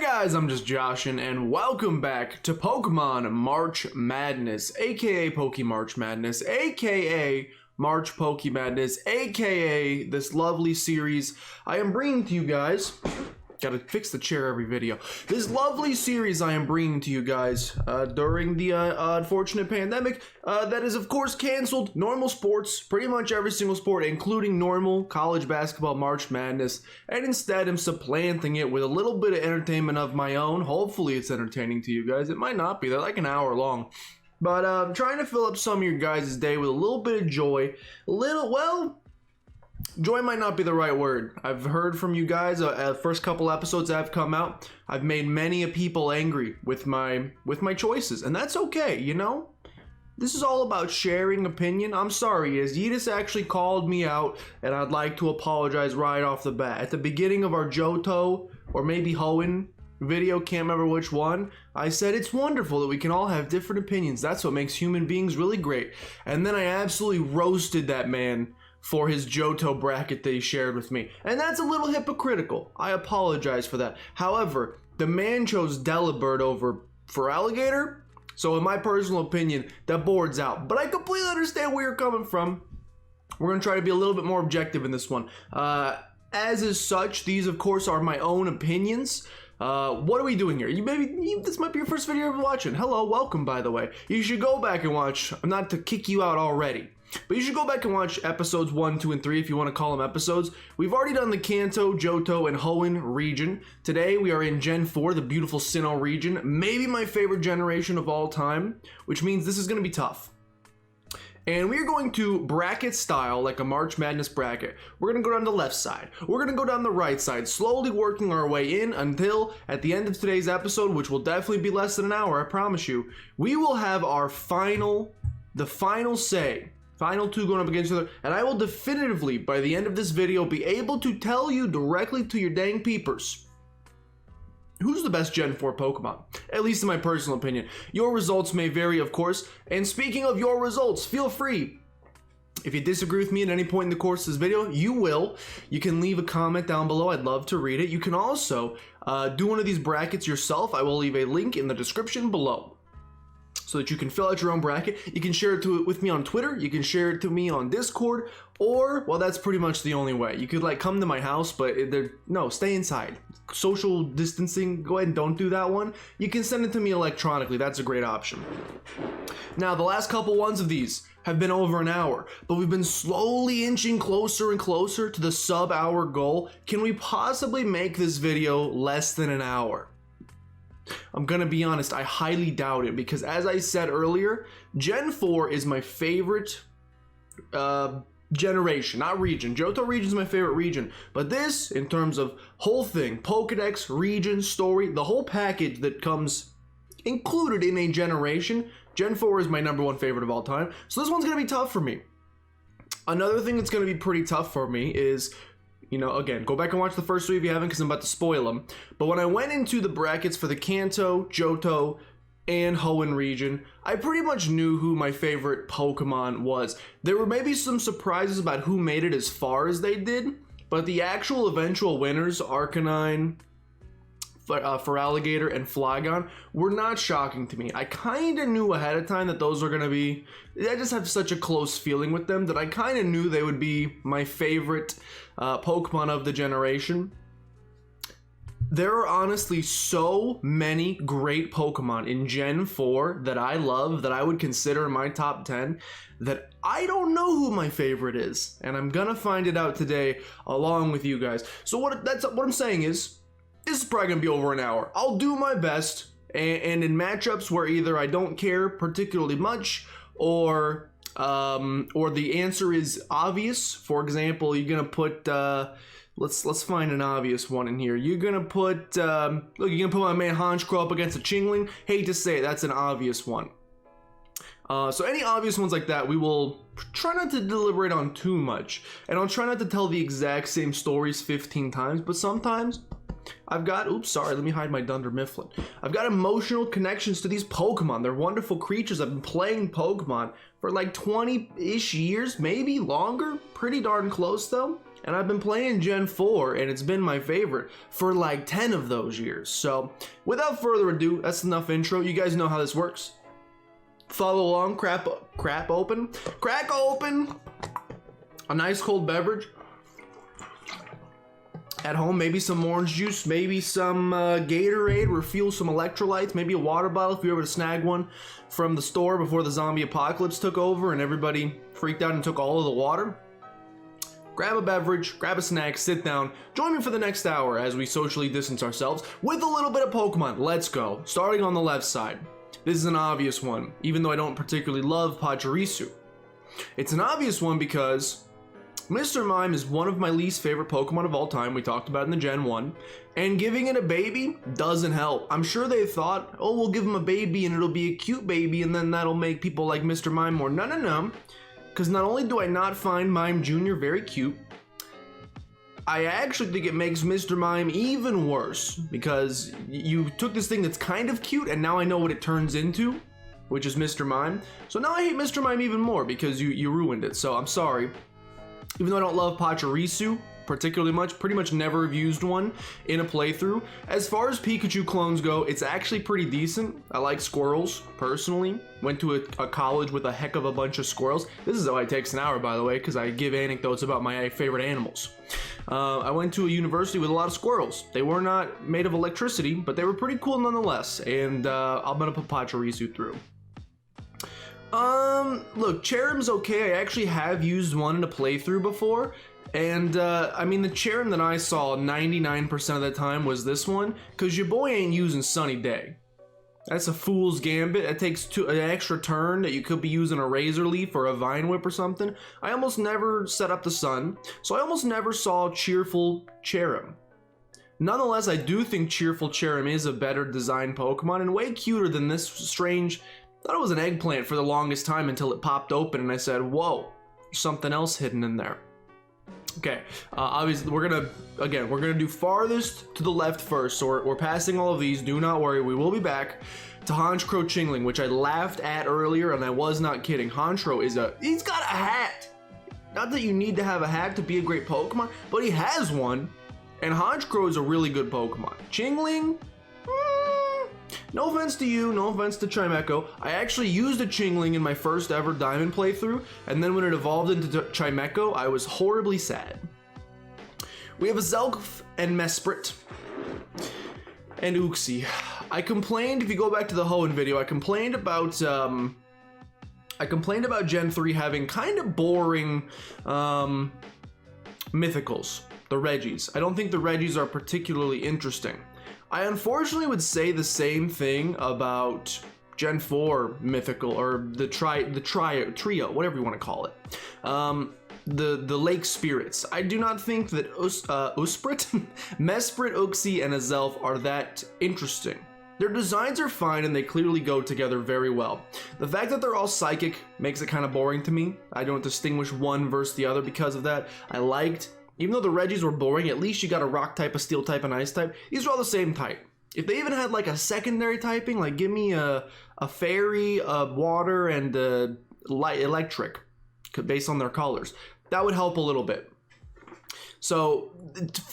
Guys, I'm just Joshin, and welcome back to Pokemon March Madness, aka March Madness, aka March Poke Madness, aka this lovely series I am bringing to you guys. Gotta fix the chair every video. This lovely series I am bringing to you guys during the unfortunate pandemic that is, of course, canceled normal sports, pretty much every single sport, including normal college basketball March Madness, and instead am supplanting it with a little bit of entertainment of my own. Hopefully it's entertaining to you guys. It might not be. They're like an hour long. But I'm trying to fill up some of your guys' day with a little bit of joy. Joy might not be the right word. I've heard from you guys, first couple episodes that have come out, I've made many people angry with my choices, and that's okay, you know? This is all about sharing opinion. I'm sorry, as Yeetus actually called me out, and I'd like to apologize right off the bat. At the beginning of our Johto, or maybe Hoenn video, can't remember which one, I said it's wonderful that we can all have different opinions. That's what makes human beings really great. And then I absolutely roasted that man for his Johto bracket that he shared with me. And that's a little hypocritical. I apologize for that. However, the man chose Delibird over Feraligatr, so in my personal opinion, that board's out. But I completely understand where you're coming from. We're going to try to be a little bit more objective in this one. As is such, these of course are my own opinions. What are we doing here? This might be your first video you're ever watching. Hello, welcome, by the way. You should go back and watch, not to kick you out already, but you should go back and watch episodes 1, 2, and 3 if you want to call them episodes. We've already done the Kanto, Johto, and Hoenn region. Today we are in Gen 4, the beautiful Sinnoh region. Maybe my favorite generation of all time, which means this is going to be tough. And we're going to bracket style, like a March Madness bracket. We're going to go down the left side. We're going to go down the right side, slowly working our way in until at the end of today's episode, which will definitely be less than an hour, I promise you, we will have our final say. Final two going up against each other, and I will definitively, by the end of this video, be able to tell you directly to your dang peepers who's the best Gen 4 Pokemon, at least in my personal opinion. Your results may vary, of course, and speaking of your results, feel free. If you disagree with me at any point in the course of this video, you will. You can leave a comment down below. I'd love to read it. You can also do one of these brackets yourself. I will leave a link in the description below so that you can fill out your own bracket. You can share it with me on Twitter. You can share it to me on Discord, or, well, that's pretty much the only way. You could like come to my house, but no, stay inside. Social distancing, go ahead and don't do that one. You can send it to me electronically. That's a great option. Now, the last couple ones of these have been over an hour, but we've been slowly inching closer and closer to the sub-hour goal. Can we possibly make this video less than an hour? I'm gonna be honest, I highly doubt it, because as I said earlier, Gen 4 is my favorite generation, not region. Johto region is my favorite region, but this, in terms of whole thing, Pokedex, region, story, the whole package that comes included in a generation, Gen 4 is my #1 favorite of all time. So this one's gonna be tough for me. Another thing that's gonna be pretty tough for me is, you know, again, go back and watch the first three if you haven't, because I'm about to spoil them. But when I went into the brackets for the Kanto, Johto, and Hoenn region, I pretty much knew who my favorite Pokemon was. There were maybe some surprises about who made it as far as they did, but the actual eventual winners, Arcanine, Feraligatr, and Flygon, were not shocking to me. I kind of knew ahead of time that those were going to be, I just have such a close feeling with them that I kind of knew they would be my favorite Pokemon of the generation. There are honestly so many great Pokemon in Gen 4 that I love, that I would consider in my top 10, that I don't know who my favorite is. And I'm gonna find it out today along with you guys. So what I'm saying is, this is probably gonna be over an hour. I'll do my best, and in matchups where either I don't care particularly much, or the answer is obvious. For example, you're gonna put let's find an obvious one in here. You're gonna put look, you're gonna put my man Honchkrow up against a Chingling. Hate to say it, that's an obvious one. So any obvious ones like that, we will try not to deliberate on too much, and I'll try not to tell the exact same stories 15 times, but sometimes I've got, oops, sorry, let me hide my Dunder Mifflin. I've got emotional connections to these Pokemon. They're wonderful creatures. I've been playing Pokemon for like 20-ish years, maybe longer. Pretty darn close though. and I've been playing Gen 4, and it's been my favorite for like 10 of those years. So without further ado, that's enough intro. You guys know how this works. Follow along, crack open a nice cold beverage. At home, maybe some orange juice, maybe some Gatorade, refuel some electrolytes, maybe a water bottle if you were to snag one from the store before the zombie apocalypse took over and everybody freaked out and took all of the water. Grab a beverage, grab a snack, sit down, join me for the next hour as we socially distance ourselves with a little bit of Pokemon. Let's go. Starting on the left side. This is an obvious one, even though I don't particularly love Pachirisu. It's an obvious one because Mr. Mime is one of my least favorite Pokemon of all time. We talked about it in the Gen 1. And giving it a baby doesn't help. I'm sure they thought, oh, we'll give him a baby and it'll be a cute baby and then that'll make people like Mr. Mime more. No. Because not only do I not find Mime Jr. very cute, I actually think it makes Mr. Mime even worse. Because you took this thing that's kind of cute and now I know what it turns into, which is Mr. Mime. So now I hate Mr. Mime even more because you ruined it. So I'm sorry. Even though I don't love Pachirisu particularly much, pretty much never have used one in a playthrough. As far as Pikachu clones go, it's actually pretty decent. I like squirrels, personally. Went to a college with a heck of a bunch of squirrels. This is why it takes an hour, by the way, because I give anecdotes about my favorite animals. I went to a university with a lot of squirrels. They were not made of electricity, but they were pretty cool nonetheless, and I'm gonna put Pachirisu through. Look, Cherrim's okay. I actually have used one in a playthrough before, and I mean the Cherrim that I saw 99% of the time was this one, because your boy ain't using Sunny Day. That's a fool's gambit. It takes an extra turn that you could be using a Razor Leaf or a Vine Whip or something. I almost never set up the sun, so I almost never saw Cheerful Cherrim. Nonetheless, I do think Cheerful Cherrim is a better designed Pokemon and way cuter than this strange. Thought it was an eggplant for the longest time until it popped open and I said, whoa, there's something else hidden in there. Okay, obviously we're gonna do farthest to the left first, so we're passing all of these, do not worry, we will be back to Honchkrow Chingling, which I laughed at earlier and I was not kidding. Honchkrow he's got a hat. Not that you need to have a hat to be a great Pokemon, but he has one, and Honchkrow is a really good Pokemon. Chingling, no offense to you, no offense to Chimecho. I actually used a Chingling in my first ever Diamond playthrough, and then when it evolved into Chimecho, I was horribly sad. We have a Zelf and Mesprit and Uxie. I complained, if you go back to the Hoenn video, I complained about Gen 3 having kind of boring mythicals, the Regis. I don't think the Regis are particularly interesting. I unfortunately would say the same thing about Gen 4 mythical, or the trio, whatever you want to call it. The lake spirits. I do not think that Mesprit, Uxie, and Azelf are that interesting. Their designs are fine and they clearly go together very well. The fact that they're all psychic makes it kind of boring to me. I don't distinguish one versus the other because of that. Even though the Regis were boring, at least you got a rock type, a steel type, an ice type. These are all the same type. If they even had like a secondary typing, like give me a fairy, a water, and a electric, based on their colors, that would help a little bit. So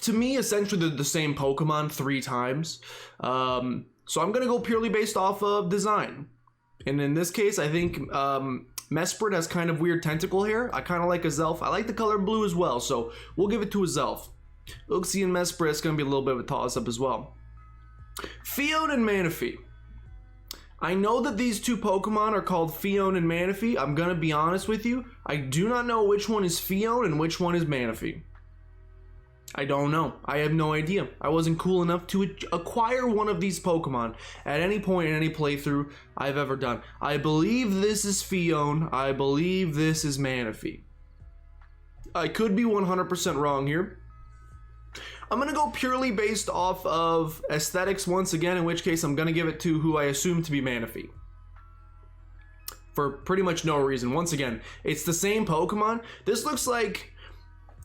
to me, essentially they're the same Pokemon 3 times. So I'm gonna go purely based off of design. And in this case, I think Mesprit has kind of weird tentacle hair. I kind of like Azelf. I like the color blue as well, so we'll give it to Azelf. Uxie and Mesprit is going to be a little bit of a toss-up as well. Phione and Manaphy. I know that these two Pokemon are called Phione and Manaphy. I'm going to be honest with you. I do not know which one is Phione and which one is Manaphy. I don't know. I have no idea. I wasn't cool enough to acquire one of these Pokemon at any point in any playthrough I've ever done. I believe this is Phione. I believe this is Manaphy. I could be 100% wrong here. I'm going to go purely based off of aesthetics once again, in which case I'm going to give it to who I assume to be Manaphy. For pretty much no reason. Once again, it's the same Pokemon. This looks like...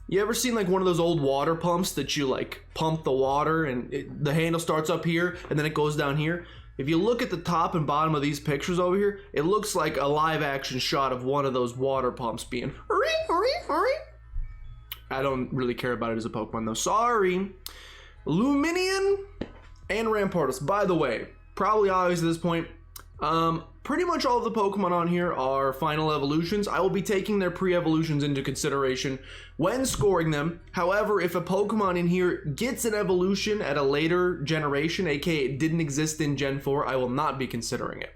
You ever seen like one of those old water pumps that you like pump the water and the handle starts up here and then it goes down here? If you look at the top and bottom of these pictures over here, it looks like a live action shot of one of those water pumps being I don't really care about it as a Pokemon though. Sorry. Lumineon and Rampardos. By the way, probably obvious at this point, pretty much all of the Pokemon on here are final evolutions. I will be taking their pre-evolutions into consideration when scoring them. However, if a Pokemon in here gets an evolution at a later generation, aka it didn't exist in Gen 4, I will not be considering it.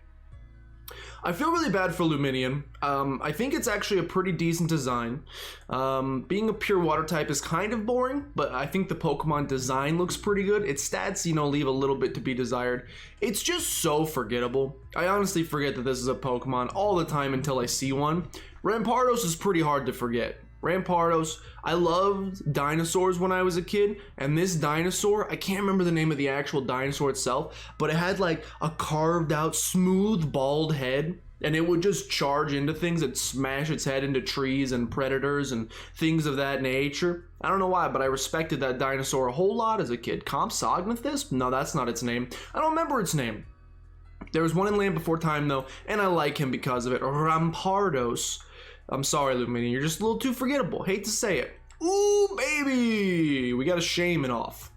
I feel really bad for Lumineon. I think it's actually a pretty decent design. Being a pure water type is kind of boring, but I think the Pokemon design looks pretty good. Its stats, you know, leave a little bit to be desired. It's just so forgettable. I honestly forget that this is a Pokemon all the time until I see one. Rampardos is pretty hard to forget. Rampardos, I loved dinosaurs when I was a kid, and this dinosaur, I can't remember the name of the actual dinosaur itself, but it had like a carved out smooth bald head, and it would just charge into things and smash its head into trees and predators and things of that nature. I don't know why, but I respected that dinosaur a whole lot as a kid. Compsognathus? No, that's not its name. I don't remember its name. There was one in Land Before Time though, and I like him because of it. Rampardos. I'm sorry, Lumineon, you're just a little too forgettable. Hate to say it. Ooh, baby! We got a Shaman off.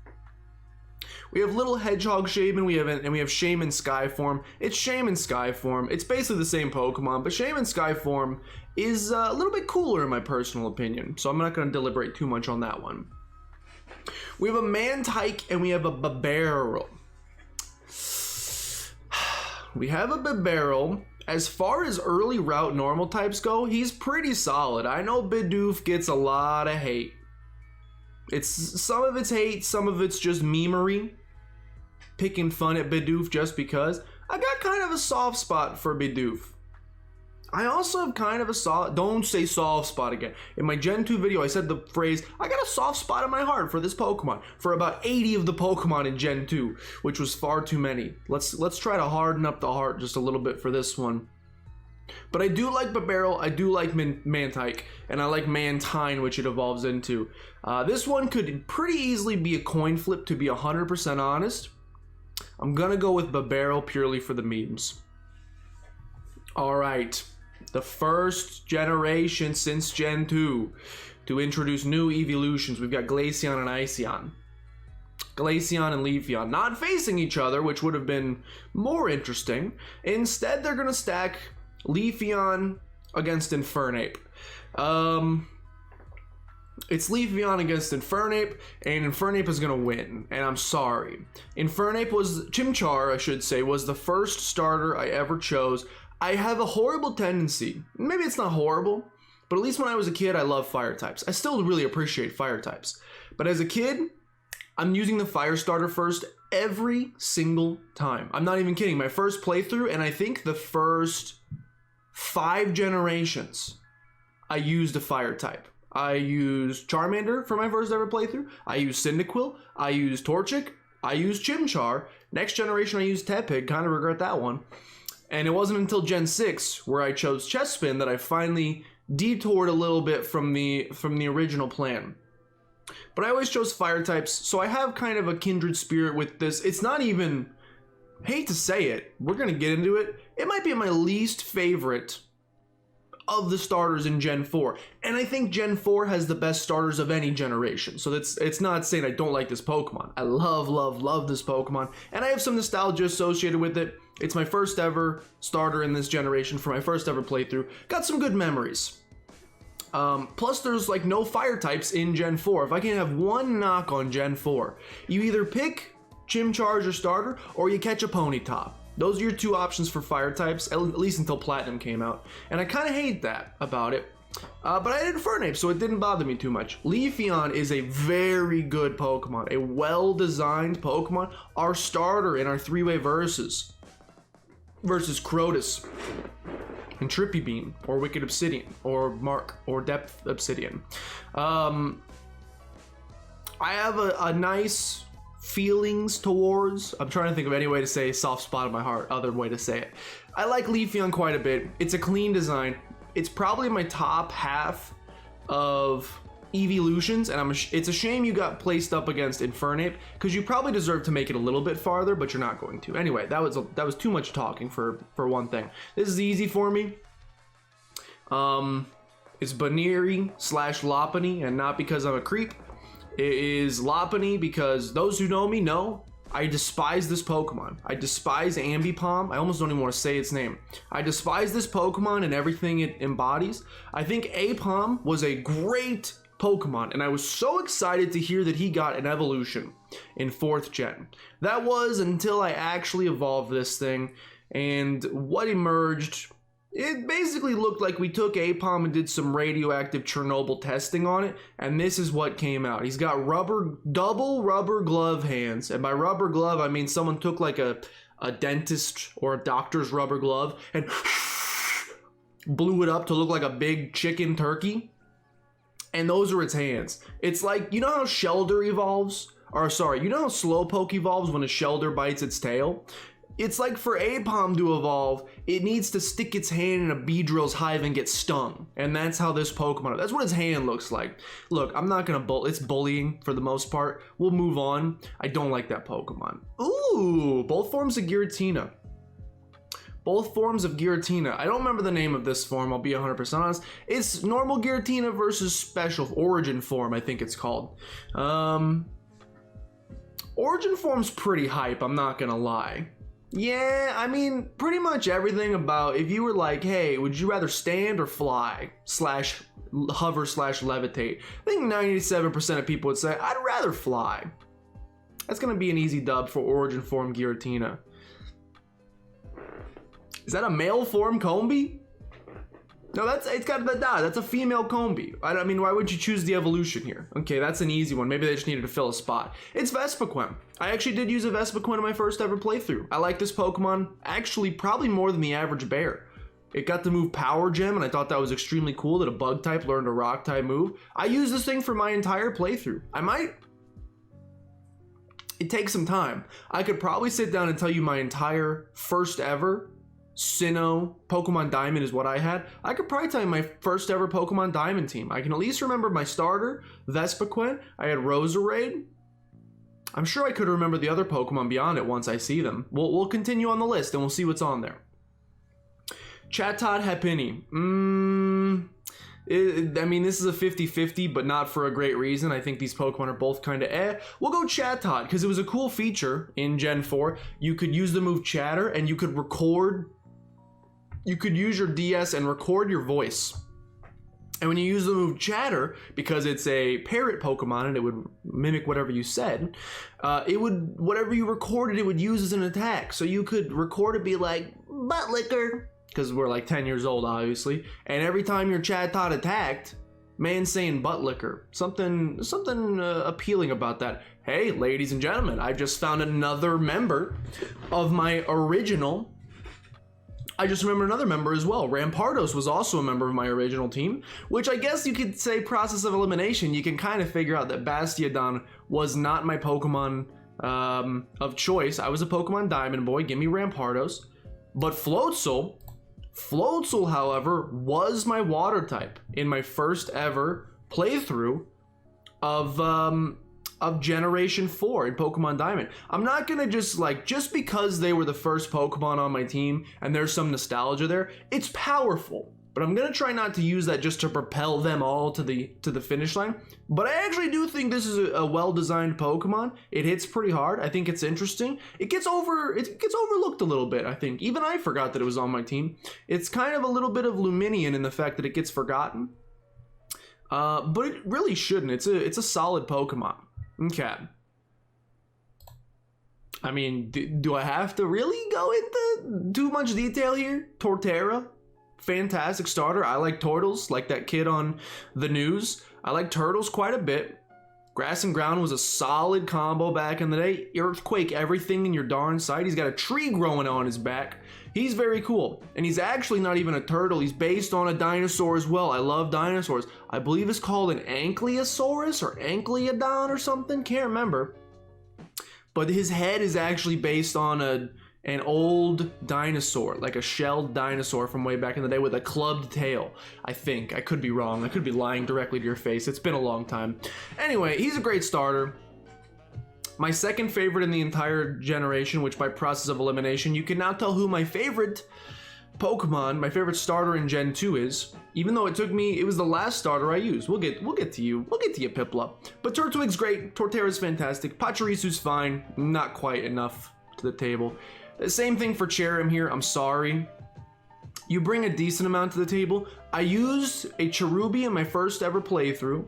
We have Little Hedgehog Shaman, and we have Shaman Skyform. It's Shaman Skyform. It's basically the same Pokemon, but Shaman Skyform is a little bit cooler in my personal opinion, so I'm not going to deliberate too much on that one. We have a Mantike, and we have a Bibarel. We have a Bibarel. As far as early route normal types go, he's pretty solid. I know Bidoof gets a lot of hate. It's some of it's hate, some of it's just memery. Picking fun at Bidoof just because. I got kind of a soft spot for Bidoof. I also have kind of a soft, don't say soft spot again. In my Gen 2 video, I said the phrase, I got a soft spot in my heart for this Pokemon. For about 80 of the Pokemon in Gen 2, which was far too many. Let's try to harden up the heart just a little bit for this one. But I do like Bibarel, I do like Mantike, and I like Mantine, which it evolves into. This one could pretty easily be a coin flip, to be 100% honest. I'm gonna go with Bibarel purely for the memes. Alright. The first generation since Gen 2 to introduce new evolutions. We've got Glaceon and Iceon. Glaceon and Leafeon not facing each other, which would have been more interesting. Instead, they're going to stack Leafeon against Infernape. It's Leafeon against Infernape, and Infernape is going to win, and I'm sorry. Chimchar, I should say, was the first starter I ever chose. I have a horrible tendency, maybe it's not horrible, but at least when I was a kid, I loved fire types. I still really appreciate fire types. But as a kid, I'm using the fire starter first every single time. I'm not even kidding. My first playthrough, and I think the first 5 generations, I used a fire type. I used Charmander for my first ever playthrough. I used Cyndaquil. I used Torchic. I used Chimchar. Next generation, I used Tepig. Kind of regret that one. And it wasn't until Gen 6 where I chose Chespin that I finally detoured a little bit from the original plan. But I always chose fire types, so I have kind of a kindred spirit with this. It's not even, hate to say it, we're gonna get into it. It might be my least favorite of the starters in Gen 4. And I think Gen 4 has the best starters of any generation. So it's not saying I don't like this Pokemon. I love this Pokemon. And I have some nostalgia associated with it. It's my first ever starter in this generation for my first ever playthrough. Got some good memories. Plus there's like no fire types in Gen 4. If I can have one knock on Gen 4, you either pick Chimchar as your starter or you catch a Ponyta. Those are your 2 options for fire types, at least until Platinum came out. And I kind of hate that about it. But I did Infernape, so it didn't bother me too much. Leafeon is a very good Pokemon, a well-designed Pokemon. Our starter in our 3-way versus Crotus and Trippy Beam, or Wicked Obsidian, or Mark, or Depth Obsidian. I have a nice feelings towards, I'm trying to think of any way to say soft spot in my heart, other way to say it. I like Leafeon quite a bit. It's a clean design. It's probably my top half of evolutions, and it's a shame you got placed up against Infernape, because you probably deserve to make it a little bit farther, but you're not going to. Anyway, that was too much talking for one thing. This is easy for me. It's Baneri slash Lopunny, and not because I'm a creep. It is Lopunny because those who know me know I despise this Pokemon. I despise Ambipom. I almost don't even want to say its name. I despise this Pokemon and everything it embodies. I think Apom was a great Pokemon, and I was so excited to hear that he got an evolution in 4th gen. That was until I actually evolved this thing, and what emerged, it basically looked like we took Apom and did some radioactive Chernobyl testing on it, and this is what came out. He's got double rubber glove hands, and by rubber glove I mean someone took like a dentist or a doctor's rubber glove and blew it up to look like a big chicken turkey. And those are its hands. It's like, you know how Shelder evolves? Or sorry, you know how Slowpoke evolves when a Shelder bites its tail? It's like for Apom to evolve, it needs to stick its hand in a Beedrill's hive and get stung. And that's how this Pokemon, that's what its hand looks like. Look, I'm not gonna it's bullying for the most part. We'll move on. I don't like that Pokemon. Ooh, both forms of Giratina. Both forms of Giratina. I don't remember the name of this form, I'll be 100% honest. It's normal Giratina versus special origin form, I think it's called. Origin form's pretty hype, I'm not gonna lie. Yeah, I mean, pretty much everything about, if you were like, hey, would you rather stand or fly? Slash hover slash levitate. I think 97% of people would say, I'd rather fly. That's gonna be an easy dub for origin form Giratina. Is that a male form Combi? No, that's a female Combi. I mean, why would you choose the evolution here? Okay, that's an easy one. Maybe they just needed to fill a spot. It's Vespiquen. I actually did use a Vespiquen in my first ever playthrough. I like this Pokemon actually probably more than the average bear. It got to move Power Gem, and I thought that was extremely cool that a bug type learned a rock type move. I used this thing for my entire playthrough. It takes some time. I could probably sit down and tell you my entire first ever Sinnoh Pokemon Diamond is what I had. I could probably tell you my first ever Pokemon Diamond team. I can at least remember my starter, Vespiquen. I had Roserade. I'm sure I could remember the other Pokemon beyond it once I see them. We'll continue on the list and we'll see what's on there. Chatot Happiny. I mean, this is a 50-50, but not for a great reason. I think these Pokemon are both kind of eh. We'll go Chatot, because it was a cool feature in Gen 4. You could use the move Chatter, and you could record. You could use your DS and record your voice. And when you use the move Chatter, because it's a parrot Pokemon and it would mimic whatever you said, whatever you recorded, it would use as an attack. So you could record it, be like, butt licker, because we're like 10 years old, obviously. And every time your Chatot attacked, man saying butt licker. Something appealing about that. Hey, ladies and gentlemen, I just found another member of my original. I just remember another member as well. Rampardos was also a member of my original team, which I guess you could say process of elimination. You can kind of figure out that Bastiodon was not my Pokemon of choice. I was a Pokemon Diamond boy. Give me Rampardos. But Floatzel, however, was my water type in my first ever playthrough of Generation 4 in Pokemon Diamond. I'm not gonna just because they were the first Pokemon on my team and there's some nostalgia there, it's powerful. But I'm gonna try not to use that just to propel them all to the finish line. But I actually do think this is a well-designed Pokemon. It hits pretty hard. I think it's interesting. It gets overlooked a little bit, I think. Even I forgot that it was on my team. It's kind of a little bit of Luminion in the fact that it gets forgotten. But it really shouldn't. It's a solid Pokemon. Okay. I mean, do I have to really go into too much detail here? Torterra, fantastic starter. I like Turtles, like that kid on the news. I like Turtles quite a bit. Grass and Ground was a solid combo back in the day. Earthquake everything in your darn sight. He's got a tree growing on his back. He's very cool. And he's actually not even a turtle. He's based on a dinosaur as well. I love dinosaurs. I believe it's called an Ankylosaurus or Ankyliodon or something. Can't remember. But his head is actually based on an old dinosaur, like a shelled dinosaur from way back in the day with a clubbed tail, I think. I could be wrong. I could be lying directly to your face. It's been a long time. Anyway, he's a great starter. My second favorite in the entire generation, which by process of elimination, you can now tell who my favorite Pokemon, my favorite starter in Gen 2 is, even though it was the last starter I used. We'll get to you, Piplup. But Turtwig's great, Torterra's fantastic, Pachirisu's fine, not quite enough to the table. The same thing for Cherrim here, I'm sorry. You bring a decent amount to the table. I used a Cherubi in my first ever playthrough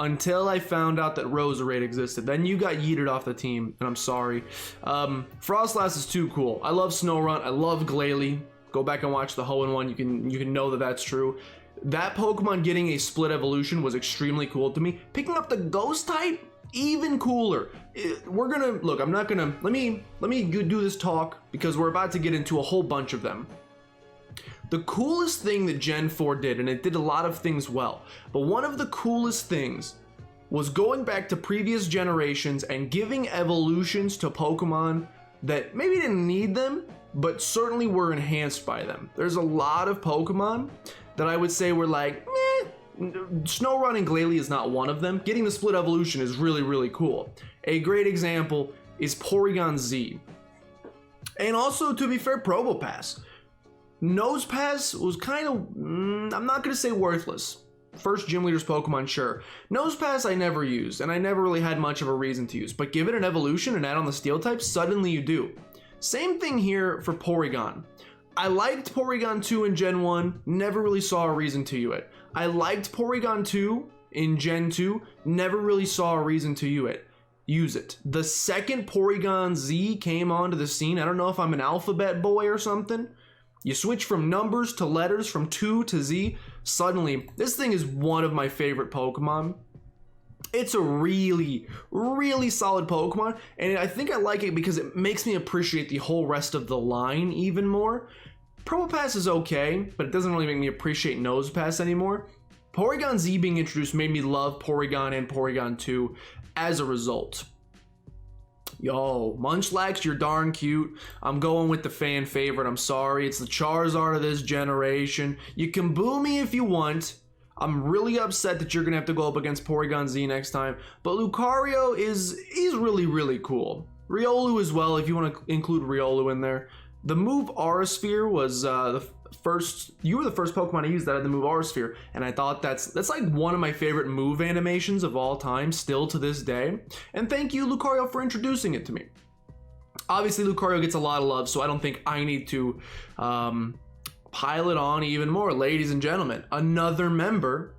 until I found out that Roserade existed. Then you got yeeted off the team, and I'm sorry. Frostlass is too cool. I love Snorunt, I love Glalie. Go back and watch the Hoenn one, you can know that that's true. That Pokemon getting a split evolution was extremely cool to me. Picking up the Ghost type, even cooler. We're gonna, look, I'm not gonna, let me do this talk because we're about to get into a whole bunch of them. The coolest thing that Gen 4 did, and it did a lot of things well, but one of the coolest things was going back to previous generations and giving evolutions to Pokemon that maybe didn't need them, but certainly were enhanced by them. There's a lot of Pokemon that I would say were like, meh. Snorunt and Glalie is not one of them. Getting the split evolution is really, really cool. A great example is Porygon Z. And also, to be fair, Probopass. Nosepass was kind of, I'm not going to say worthless. First Gym Leader's Pokemon, sure. Nosepass I never used, and I never really had much of a reason to use, but give it an evolution and add on the Steel type, suddenly you do. Same thing here for Porygon. I liked Porygon 2 in Gen 1, never really saw a reason to use it. I liked Porygon 2 in Gen 2, never really saw a reason to use it. The second Porygon Z came onto the scene, I don't know if I'm an alphabet boy or something. You switch from numbers to letters, from 2 to Z, suddenly this thing is one of my favorite Pokemon. It's a really, really solid Pokemon, and I think I like it because it makes me appreciate the whole rest of the line even more. Probopass is okay, but it doesn't really make me appreciate Nosepass anymore. Porygon Z being introduced made me love Porygon and Porygon 2 as a result. Yo, Munchlax, you're darn cute. I'm going with the fan favorite, I'm sorry. It's the Charizard of this generation. You can boo me if you want. I'm really upset that you're gonna have to go up against Porygon Z next time, but Lucario he's really, really cool. Riolu as well, if you want to include Riolu in there. The move Aura Sphere was you were the first Pokemon I used that had the move Aura Sphere, and I thought that's like one of my favorite move animations of all time, still to this day. And thank you, Lucario, for introducing it to me. Obviously, Lucario gets a lot of love, so I don't think I need to pile it on even more. Ladies and gentlemen, another member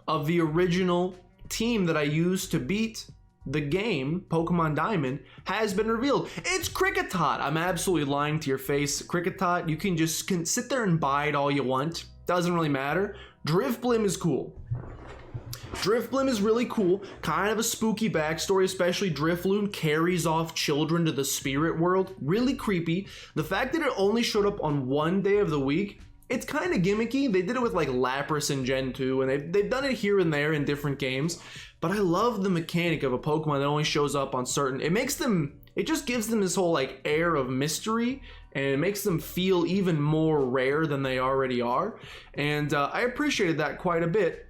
of the original team that I used to beat the game, Pokemon Diamond, has been revealed. It's Kricketot. I'm absolutely lying to your face. Kricketot, you can just sit there and buy it all you want. Doesn't really matter. Drifblim is cool. Drifblim is really cool. Kind of a spooky backstory, especially Drifloon carries off children to the spirit world. Really creepy. The fact that it only showed up on one day of the week, it's kind of gimmicky. They did it with like Lapras in Gen 2, and they've done it here and there in different games. But I love the mechanic of a Pokemon that only shows up on certain... It just gives them this whole like air of mystery, and it makes them feel even more rare than they already are. And I appreciated that quite a bit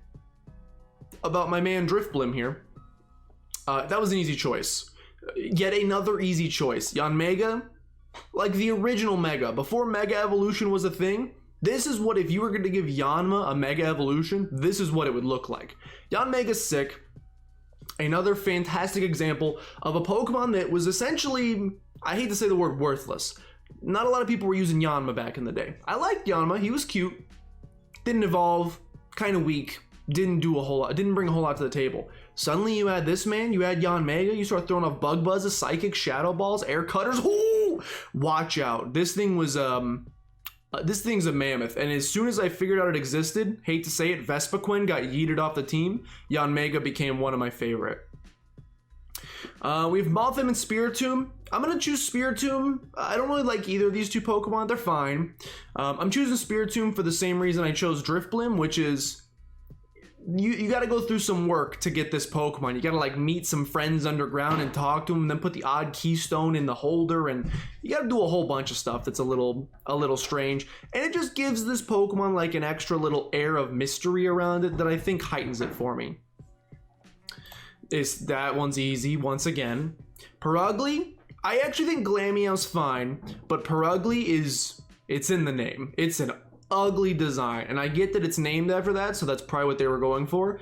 about my man Drifblim here. That was an easy choice. Yet another easy choice. Yanmega, like the original Mega, before Mega Evolution was a thing, this is what, if you were going to give Yanma a Mega Evolution, this is what it would look like. Yanmega's sick. Another fantastic example of a Pokemon that was essentially, I hate to say the word worthless. Not a lot of people were using Yanma back in the day. I liked Yanma, he was cute, didn't evolve, kind of weak, didn't do a whole lot, didn't bring a whole lot to the table. Suddenly you had this man, you had Yanmega, you start throwing off Bug Buzzes, Psychic, Shadow Balls, Air Cutters, ooh! Watch out. This thing was, this thing's a mammoth, and as soon as I figured out it existed, hate to say it, Vespiquen got yeeted off the team, Yanmega became one of my favorite. We have Mothim and Spiritomb. I'm going to choose Spiritomb. I don't really like either of these two Pokemon, they're fine. I'm choosing Spiritomb for the same reason I chose Drifblim, which is, you got to go through some work to get this Pokemon. You got to like meet some friends underground and talk to them, and then put the odd keystone in the holder, and you got to do a whole bunch of stuff that's a little strange. And it just gives this Pokemon like an extra little air of mystery around it that I think heightens it for me. That one's easy once again. Purugly, I actually think Glameow's fine, but Purugly is It's in the name. It's an ugly design, and I get that it's named after that, so that's probably what they were going for.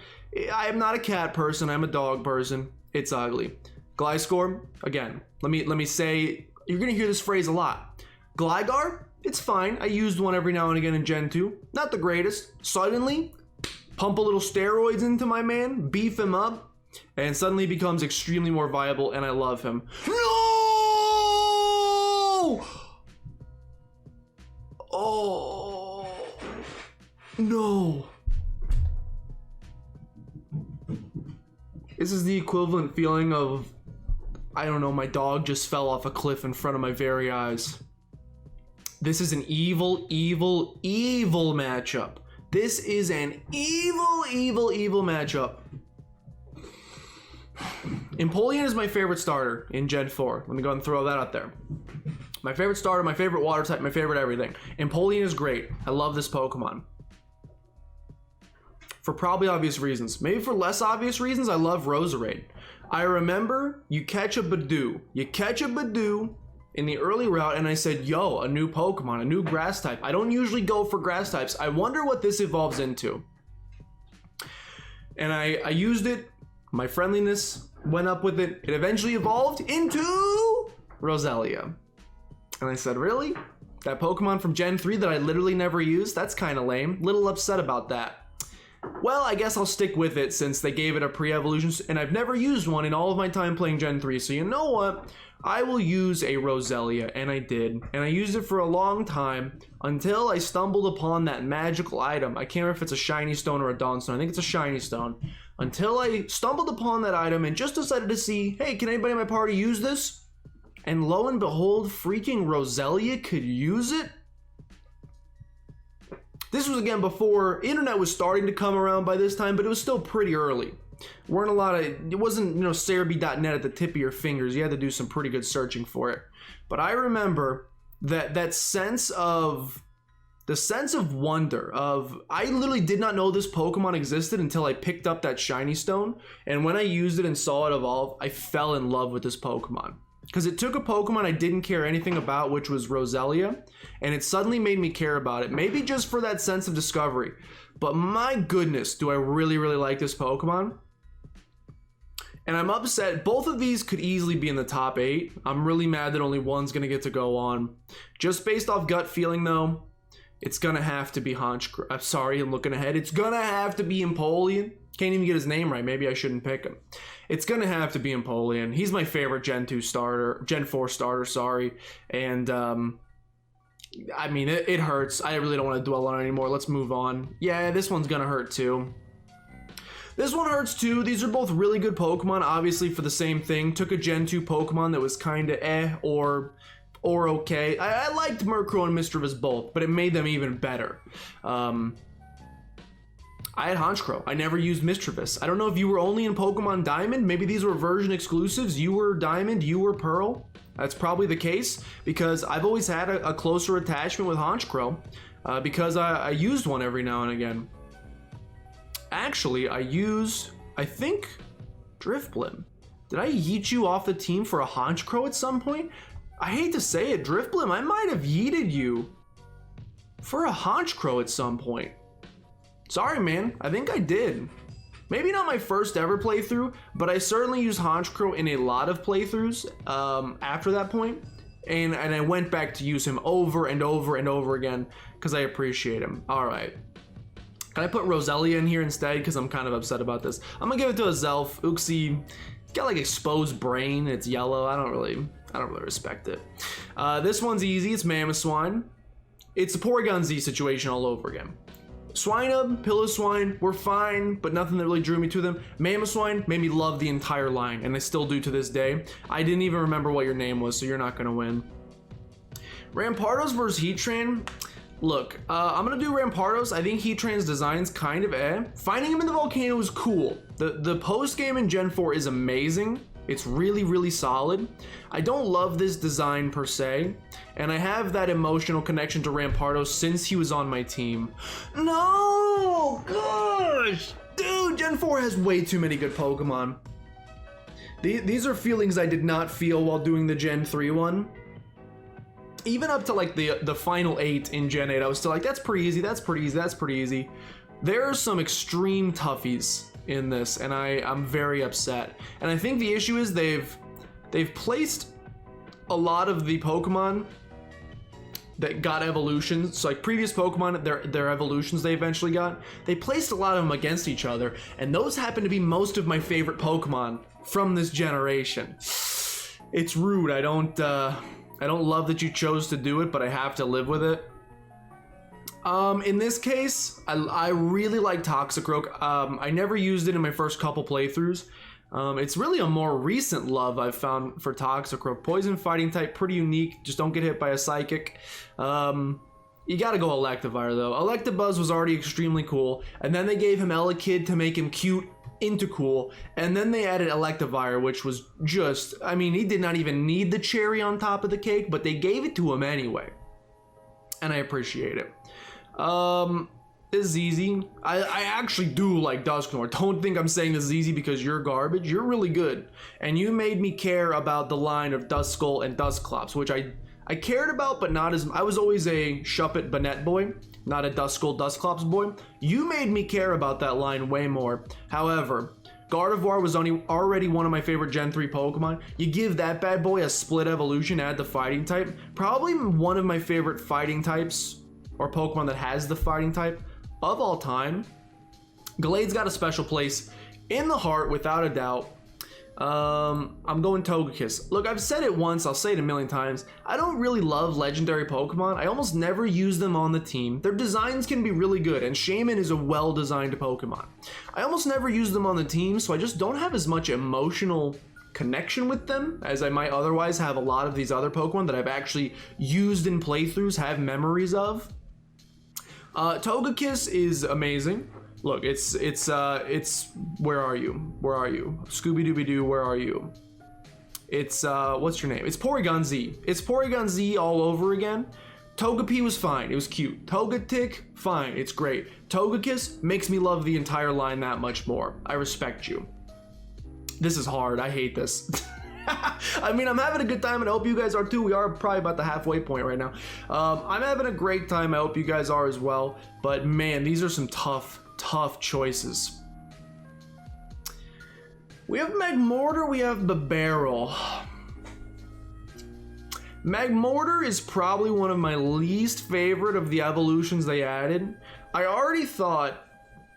I am not a cat person. I'm a dog person. It's ugly. Gliscor, again, let me say, you're gonna hear this phrase a lot. Gligar, it's fine. I used one every now and again in Gen 2. Not the greatest. Suddenly, pump a little steroids into my man, beef him up, and suddenly becomes extremely more viable, and I love him. No! Oh, no. This is the equivalent feeling of, I don't know, my dog just fell off a cliff in front of my very eyes. This is an evil, evil, evil matchup. This is an evil, evil, evil matchup. Empoleon is my favorite starter in Gen 4. Let me go ahead and throw that out there. My favorite starter, my favorite water type, my favorite everything. Empoleon is great. I love this Pokemon. For probably obvious reasons. Maybe for less obvious reasons, I love Roserade. I remember you catch a Badoo. You catch a Badoo in the early route, and I said, yo, a new Pokemon, a new grass type. I don't usually go for grass types. I wonder what this evolves into. And I used it. My friendliness went up with it. It eventually evolved into Roselia. And I said, really? That Pokemon from Gen 3 that I literally never used? That's kind of lame. Little upset about that. Well, I guess I'll stick with it since they gave it a pre-evolution, and I've never used one in all of my time playing Gen 3, so you know what? I will use a Roselia, and I did. And I used it for a long time until I stumbled upon that magical item. I can't remember if it's a shiny stone or a Dawnstone. I think it's a shiny stone. Until I stumbled upon that item and just decided to see, hey, can anybody in my party use this? And lo and behold, freaking Roselia could use it? This was, again, before internet was starting to come around by this time, but it was still pretty early. Weren't a lot of, it wasn't, Cerebi.net at the tip of your fingers. You had to do some pretty good searching for it. But I remember that sense of, the sense of wonder of, I literally did not know this Pokemon existed until I picked up that shiny stone. And when I used it and saw it evolve, I fell in love with this Pokemon. Because it took a Pokemon I didn't care anything about, which was Roselia, and it suddenly made me care about it. Maybe just for that sense of discovery. But my goodness, do I really, really like this Pokemon. And I'm upset. Both of these could easily be in the top 8. I'm really mad that only one's going to get to go on. Just based off gut feeling, though, it's going to have to be Honchkrow. I'm sorry, I'm looking ahead. It's going to have to be Empoleon. Can't even get his name right. Maybe I shouldn't pick him. It's going to have to be Empoleon. He's my favorite Gen 2 starter. Gen 4 starter, sorry. And, I mean, it hurts. I really don't want to dwell on it anymore. Let's move on. Yeah, this one's going to hurt too. This one hurts too. These are both really good Pokemon, obviously for the same thing. Took a Gen 2 Pokemon that was kind of or okay. I liked Murkrow and Misdreavus both, but it made them even better. I had Honchkrow. I never used Misdreavus. I don't know if you were only in Pokemon Diamond. Maybe these were version exclusives. You were Diamond, you were Pearl. That's probably the case because I've always had a closer attachment with Honchkrow because I used one every now and again. Actually, I think, Drifblim. Did I yeet you off the team for a Honchkrow at some point? I hate to say it, Drifblim, I might have yeeted you for a Honchkrow at some point. Sorry, man. I think I did. Maybe not my first ever playthrough, but I certainly used Honchkrow in a lot of playthroughs after that point. And I went back to use him over and over and over again because I appreciate him. All right. Can I put Roselia in here instead? Because I'm kind of upset about this. I'm going to give it to a Zelf. Uxie, it's got like exposed brain. It's yellow. I don't really respect it. This one's easy. It's Mamoswine. It's a Porygon Z situation all over again. Swinub, Piloswine were fine, but nothing that really drew me to them. Mamoswine made me love the entire line, and I still do to this day. I didn't even remember what your name was, so you're not going to win. Rampardos versus Heatran. Look, I'm going to do Rampardos. I think Heatran's design's kind of eh. Finding him in the volcano is cool. The post-game in Gen 4 is amazing. It's really, really solid. I don't love this design per se, and I have that emotional connection to Rampardos since he was on my team. No! Gosh! Dude, Gen 4 has way too many good Pokemon. These are feelings I did not feel while doing the Gen 3 one. even up to like the final 8 in Gen 8, I was still like, that's pretty easy, that's pretty easy, that's pretty easy. There are some extreme toughies in this, and I'm very upset. And I think the issue is they've placed a lot of the Pokemon that got evolutions, so like previous Pokemon, their evolutions they eventually got, they placed a lot of them against each other, and those happen to be most of my favorite Pokemon from this generation. It's rude. I don't love that you chose to do it, but I have to live with it. In this case, I really like Toxicroak. I never used it in my first couple playthroughs. It's really a more recent love I've found for Toxicroak. Poison fighting type, pretty unique. Just don't get hit by a Psychic. You gotta go Electivire though. Electabuzz was already extremely cool, and then they gave him Elekid to make him cute into cool, and then they added Electivire, which was just, I mean, he did not even need the cherry on top of the cake, but they gave it to him anyway. And I appreciate it. This is easy. I actually do like Dusknoir. Don't think I'm saying this is easy because you're garbage. You're really good. And you made me care about the line of Duskull and Dusclops, which I cared about, but not as... I was always a Shuppet Banette boy, not a Duskull Dusclops boy. You made me care about that line way more. However, Gardevoir was already one of my favorite Gen 3 Pokemon. You give that bad boy a split evolution, add the fighting type. Probably one of my favorite fighting types, or Pokemon that has the fighting type of all time. Glade's got a special place in the heart, without a doubt. I'm going Togekiss. Look, I've said it once, I'll say it a million times. I don't really love legendary Pokemon. I almost never use them on the team. Their designs can be really good, and Shaman is a well-designed Pokemon. I almost never use them on the team, so I just don't have as much emotional connection with them as I might otherwise have a lot of these other Pokemon that I've actually used in playthroughs, have memories of. Togekiss is amazing. Look, it's where are you? Where are you? Scooby-Dooby-Doo, where are you? It's, what's your name? It's Porygon Z. It's Porygon Z all over again. Togepi was fine, it was cute. Togetic, fine, it's great. Togekiss makes me love the entire line that much more. I respect you. This is hard, I hate this. I mean, I'm having a good time and I hope you guys are too. We are probably about the halfway point right now. I'm having a great time, I hope you guys are as well. But man, these are some tough choices. We have Magmortar, we have Bibarel. Magmortar is probably one of my least favorite of the evolutions they added. I already thought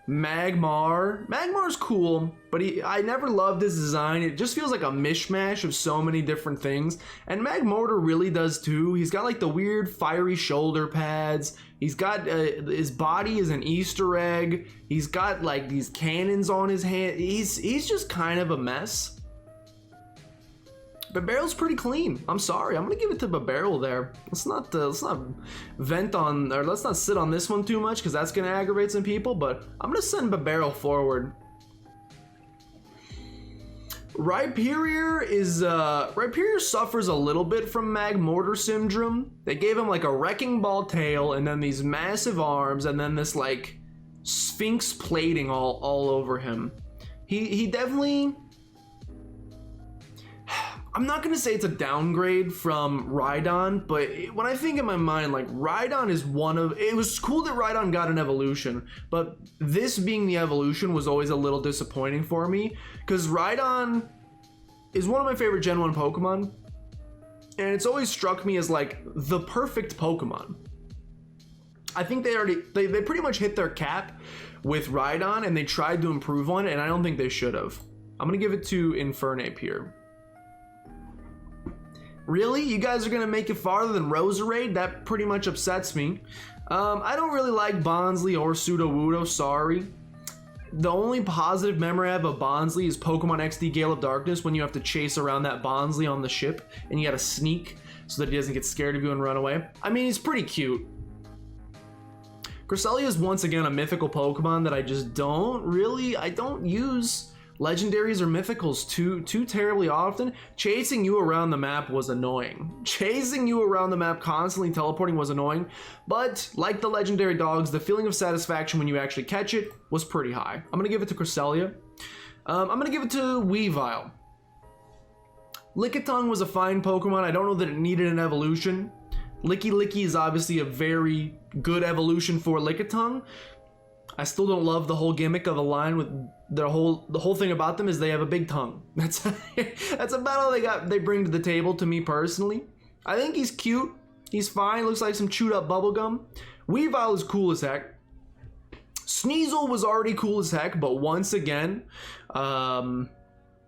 Magmar's cool, but I never loved his design. It just feels like a mishmash of so many different things, and Magmortar really does too. He's got like the weird fiery shoulder pads. He's got his body is an Easter egg. He's got like these cannons on his hand. He's just kind of a mess. Bibarel's pretty clean. I'm sorry. I'm gonna give it to Bibarel there. Let's not vent on, or let's not sit on this one too much because that's gonna aggravate some people. But I'm gonna send Bibarel forward. Rhyperior suffers a little bit from Magmortar syndrome. They gave him like a wrecking ball tail and then these massive arms and then this like sphinx plating all over him. He definitely... I'm not gonna say it's a downgrade from Rhydon, but when I think in my mind, like Rhydon is it was cool that Rhydon got an evolution, but this being the evolution was always a little disappointing for me, because Rhydon is one of my favorite Gen 1 Pokemon, and it's always struck me as like the perfect Pokemon. I think they pretty much hit their cap with Rhydon, and they tried to improve on it, and I don't think they should have. I'm gonna give it to Infernape here. Really? You guys are gonna make it farther than Roserade? That pretty much upsets me. I don't really like Bonsly or Sudowoodo, sorry. The only positive memory I have of Bonsly is Pokemon XD Gale of Darkness, when you have to chase around that Bonsly on the ship and you gotta sneak so that he doesn't get scared of you and run away. I mean, he's pretty cute. Cresselia is once again a mythical Pokemon that I just I don't use legendaries or mythicals too terribly often. Chasing you around the map was annoying. Chasing you around the map, constantly teleporting, was annoying, but like the legendary dogs, the feeling of satisfaction when you actually catch it was pretty high. I'm gonna give it to Cresselia. I'm gonna give it to Weavile. Lickitung was a fine Pokemon. I don't know that it needed an evolution. Licky Licky is obviously a very good evolution for Lickitung. I still don't love the whole gimmick of the line with the whole thing about them is they have a big tongue. That's about all they bring to the table to me personally. I think he's cute. He's fine. Looks like some chewed up bubblegum. Weavile is cool as heck. Sneasel was already cool as heck, but once again,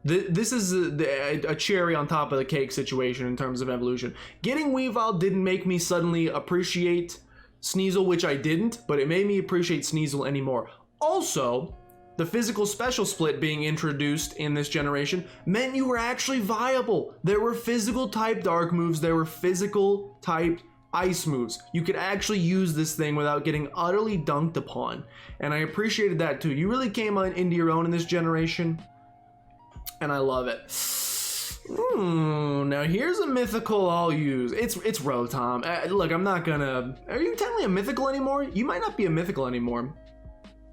this is a cherry on top of the cake situation in terms of evolution. Getting Weavile didn't make me suddenly appreciate Sneasel, which I didn't, but it made me appreciate Sneasel anymore. Also, the physical special split being introduced in this generation meant you were actually viable. There were physical type dark moves, there were physical type ice moves. You could actually use this thing without getting utterly dunked upon, and I appreciated that too. You really came into your own in this generation, and I love it. Now here's a mythical I'll use. It's Rotom. Look, I'm not gonna... Are you technically a mythical anymore? You might not be a mythical anymore.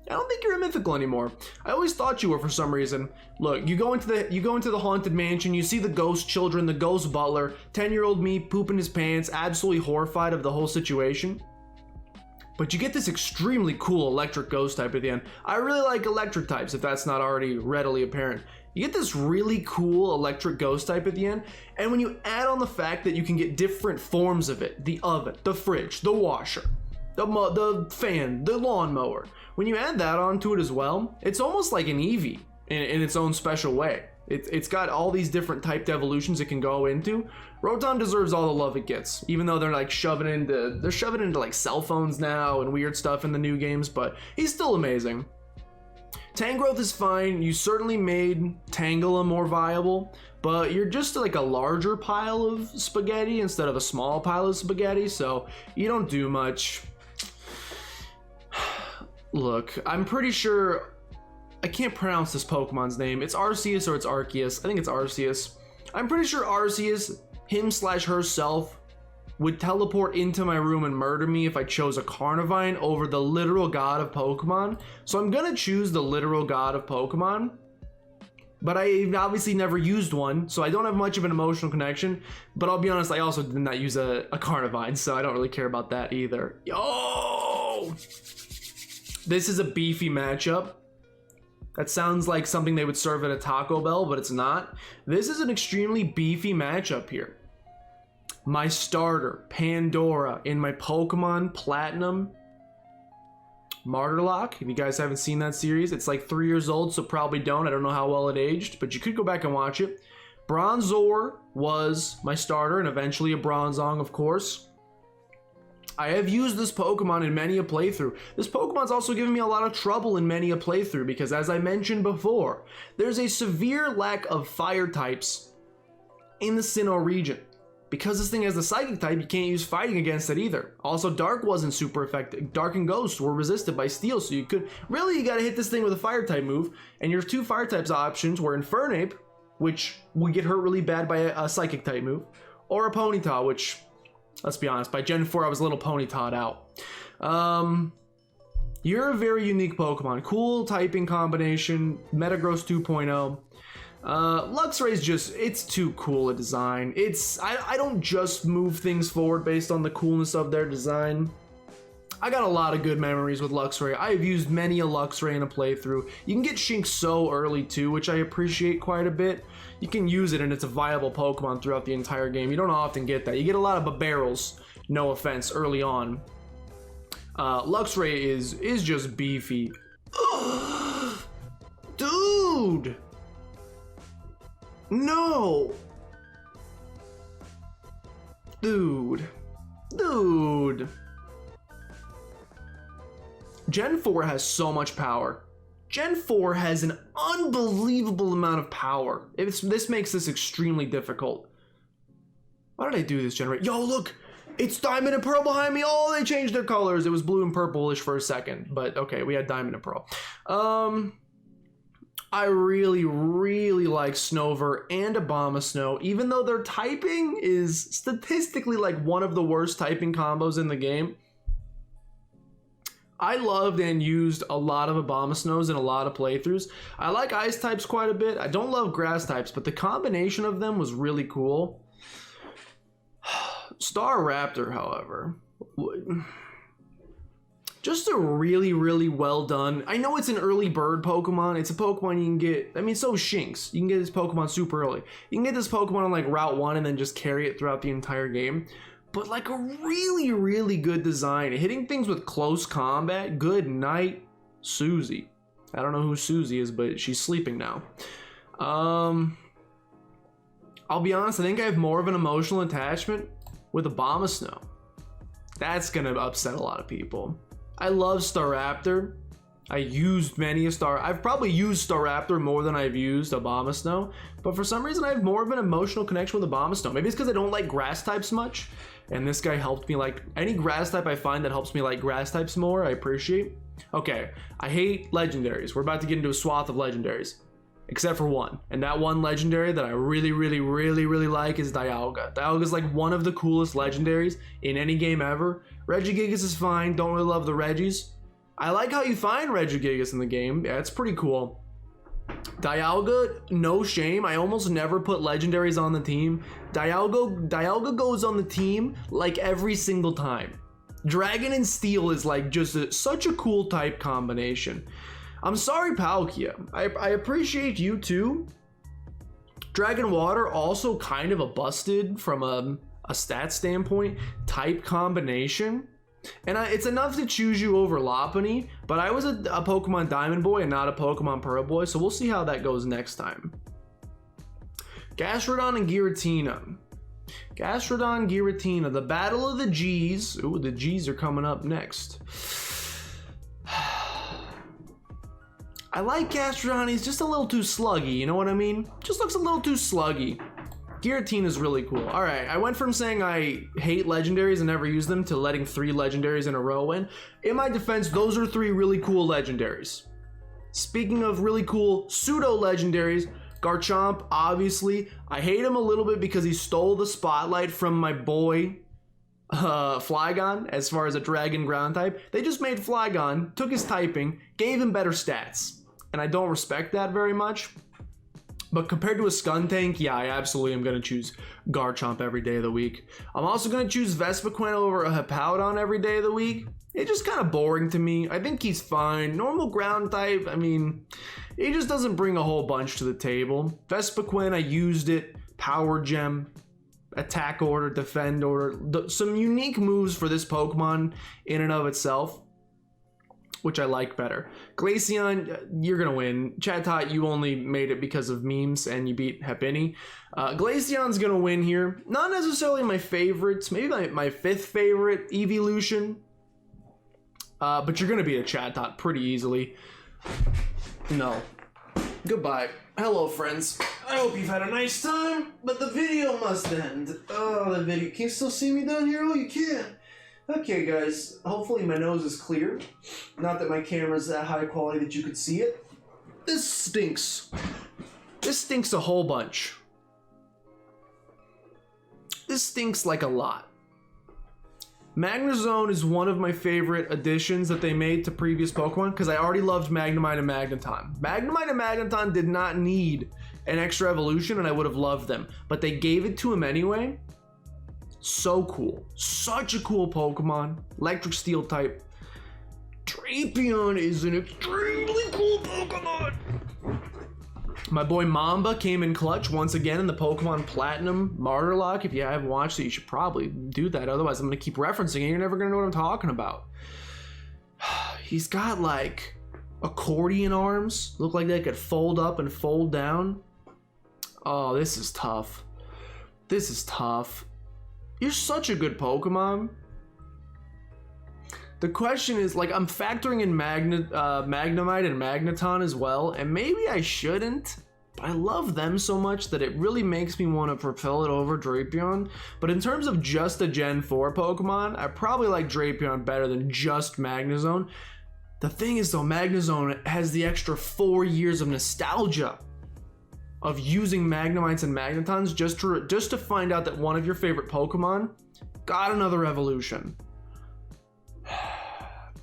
I don't think you're a mythical anymore. I always thought you were for some reason. Look, you go into the haunted mansion, you see the ghost children, the ghost butler, 10-year-old me pooping his pants, absolutely horrified of the whole situation. But you get this extremely cool electric ghost type at the end. I really like electric types, if that's not already readily apparent. You get this really cool electric ghost type at the end, and when you add on the fact that you can get different forms of it, the oven, the fridge, the washer, the fan, the lawnmower, when you add that onto it as well, it's almost like an Eevee in its own special way. It's got all these different typed evolutions it can go into. Rotom deserves all the love it gets, even though they're like shoving into like cell phones now and weird stuff in the new games, but he's still amazing. Tangrowth is fine. You certainly made Tangela more viable, but you're just like a larger pile of spaghetti instead of a small pile of spaghetti, so you don't do much. Look, I'm pretty sure... I can't pronounce this Pokemon's name. It's Arceus or it's Arceus. I think it's Arceus. I'm pretty sure Arceus, him/herself, would teleport into my room and murder me if I chose a Carnivine over the literal god of Pokemon. So I'm gonna choose the literal god of Pokemon. But I obviously never used one, so I don't have much of an emotional connection. But I'll be honest, I also did not use a Carnivine, so I don't really care about that either. Yo! This is a beefy matchup. That sounds like something they would serve at a Taco Bell, but it's not. This is an extremely beefy matchup here. My starter, Pandora, in my Pokemon Platinum Martyr If you guys haven't seen that series, it's like 3 years old, so probably don't. I don't know how well it aged, but you could go back and watch it. Bronzor was my starter, and eventually a Bronzong, of course. I have used this Pokemon in many a playthrough. This Pokemon's also given me a lot of trouble in many a playthrough because, as I mentioned before, there's a severe lack of fire types in the Sinnoh region. Because this thing has the Psychic type, you can't use fighting against it either. Also, Dark wasn't super effective. Dark and Ghost were resisted by Steel, so you gotta hit this thing with a fire type move, and your two fire types options were Infernape, which would get hurt really bad by a Psychic type move, or a Ponyta, which... Let's be honest, by Gen 4 I was a little Ponyta'd out. You're a very unique Pokemon. Cool typing combination, Metagross 2.0. Luxray's just, it's too cool a design. I don't just move things forward based on the coolness of their design. I got a lot of good memories with Luxray. I've used many a Luxray in a playthrough. You can get Shinx so early too, which I appreciate quite a bit. You can use it and it's a viable Pokemon throughout the entire game. You don't often get that. You get a lot of Barrels, no offense, early on. Luxray is just beefy. Dude! No! Dude. Gen 4 has so much power. Gen 4 has an unbelievable amount of power. This makes this extremely difficult. Why did I do this generation? Yo, look! It's Diamond and Pearl behind me! Oh, they changed their colors. It was blue and purplish for a second. But okay, we had Diamond and Pearl. I really, really like Snover and Abomasnow, even though their typing is statistically like one of the worst typing combos in the game. I loved and used a lot of Abomasnows in a lot of playthroughs. I like ice types quite a bit. I don't love grass types, but the combination of them was really cool. Staraptor, however, just a really, really well done. I know it's an early bird Pokemon. It's a Pokemon you can get. I mean, so is Shinx. You can get this Pokemon super early. You can get this Pokemon on like Route 1 and then just carry it throughout the entire game. But like a really, really good design. Hitting things with close combat. Good night, Susie. I don't know who Susie is, but she's sleeping now. I'll be honest, I think I have more of an emotional attachment with Abomasnow. That's gonna upset a lot of people. I love Staraptor. I used many a I've probably used Staraptor more than I've used Abomasnow, but for some reason I have more of an emotional connection with Abomasnow. Maybe it's because I don't like grass types much, and this guy helped me like any grass type I find that helps me like grass types more, I appreciate. Okay, I hate legendaries. We're about to get into a swath of legendaries, except for one, and that one legendary that I really, really, really, really like is Dialga. Dialga is like one of the coolest legendaries in any game ever. Regigigas is fine, don't really love the Regis. I like how you find Regigigas in the game, yeah, it's pretty cool. Dialga, no shame, I almost never put legendaries on the team. Dialga goes on the team like every single time. Dragon and Steel is like just such a cool type combination. I'm sorry, Palkia. I appreciate you too. Dragon Water also kind of a busted from a stat standpoint type combination. And it's enough to choose you over Lopunny, but I was a Pokemon Diamond Boy and not a Pokemon Pearl Boy, so we'll see how that goes next time. Gastrodon and Giratina. Gastrodon, Giratina, the battle of the G's. Ooh, the G's are coming up next. I like Gastrodon, he's just a little too sluggy, you know what I mean? Just looks a little too sluggy. Giratina is really cool. Alright, I went from saying I hate legendaries and never use them to letting 3 legendaries in a row win. In my defense, those are 3 really cool legendaries. Speaking of really cool pseudo-legendaries, Garchomp, obviously. I hate him a little bit because he stole the spotlight from my boy Flygon as far as a dragon ground type. They just made Flygon, took his typing, gave him better stats. And I don't respect that very much. But compared to a Skuntank, yeah, I absolutely am going to choose Garchomp every day of the week. I'm also going to choose Vespiquen over a Hippowdon every day of the week. It's just kind of boring to me. I think he's fine. Normal ground type, I mean, he just doesn't bring a whole bunch to the table. Vespiquen, I used it. Power Gem, Attack Order, Defend Order. Some unique moves for this Pokemon in and of itself, which I like better. Glaceon, you're gonna win. Chatot, you only made it because of memes and you beat Happiny. Glaceon's gonna win here. Not necessarily my favorites, maybe my 5th favorite evolution. But you're gonna beat a Chatot pretty easily. No. Goodbye. Hello, friends. I hope you've had a nice time, but the video must end. Oh, the video. Can you still see me down here? Oh, you can. Okay, guys, hopefully my nose is clear. Not that my camera's that high quality that you could see it. This stinks. This stinks a whole bunch. This stinks like a lot. Magnezone is one of my favorite additions that they made to previous Pokemon because I already loved Magnemite and Magneton. Magnemite and Magneton did not need an extra evolution and I would have loved them, but they gave it to him anyway. So cool. Such a cool Pokemon. Electric Steel type. Drapion is an extremely cool Pokemon. My boy Mamba came in clutch once again in the Pokemon Platinum Martyr Lock. If you haven't watched it, you should probably do that. Otherwise, I'm going to keep referencing it. You're never going to know what I'm talking about. He's got like accordion arms. Look like they could fold up and fold down. Oh, this is tough. This is tough. You're such a good Pokemon. The question is, like, I'm factoring in Magnemite and Magneton as well, and maybe I shouldn't, but I love them so much that it really makes me want to propel it over Drapion. But in terms of just a Gen 4 Pokemon, I probably like Drapion better than just Magnezone. The thing is, though, Magnezone has the extra 4 years of nostalgia of using Magnemites and Magnetons just to find out that one of your favorite Pokemon got another evolution.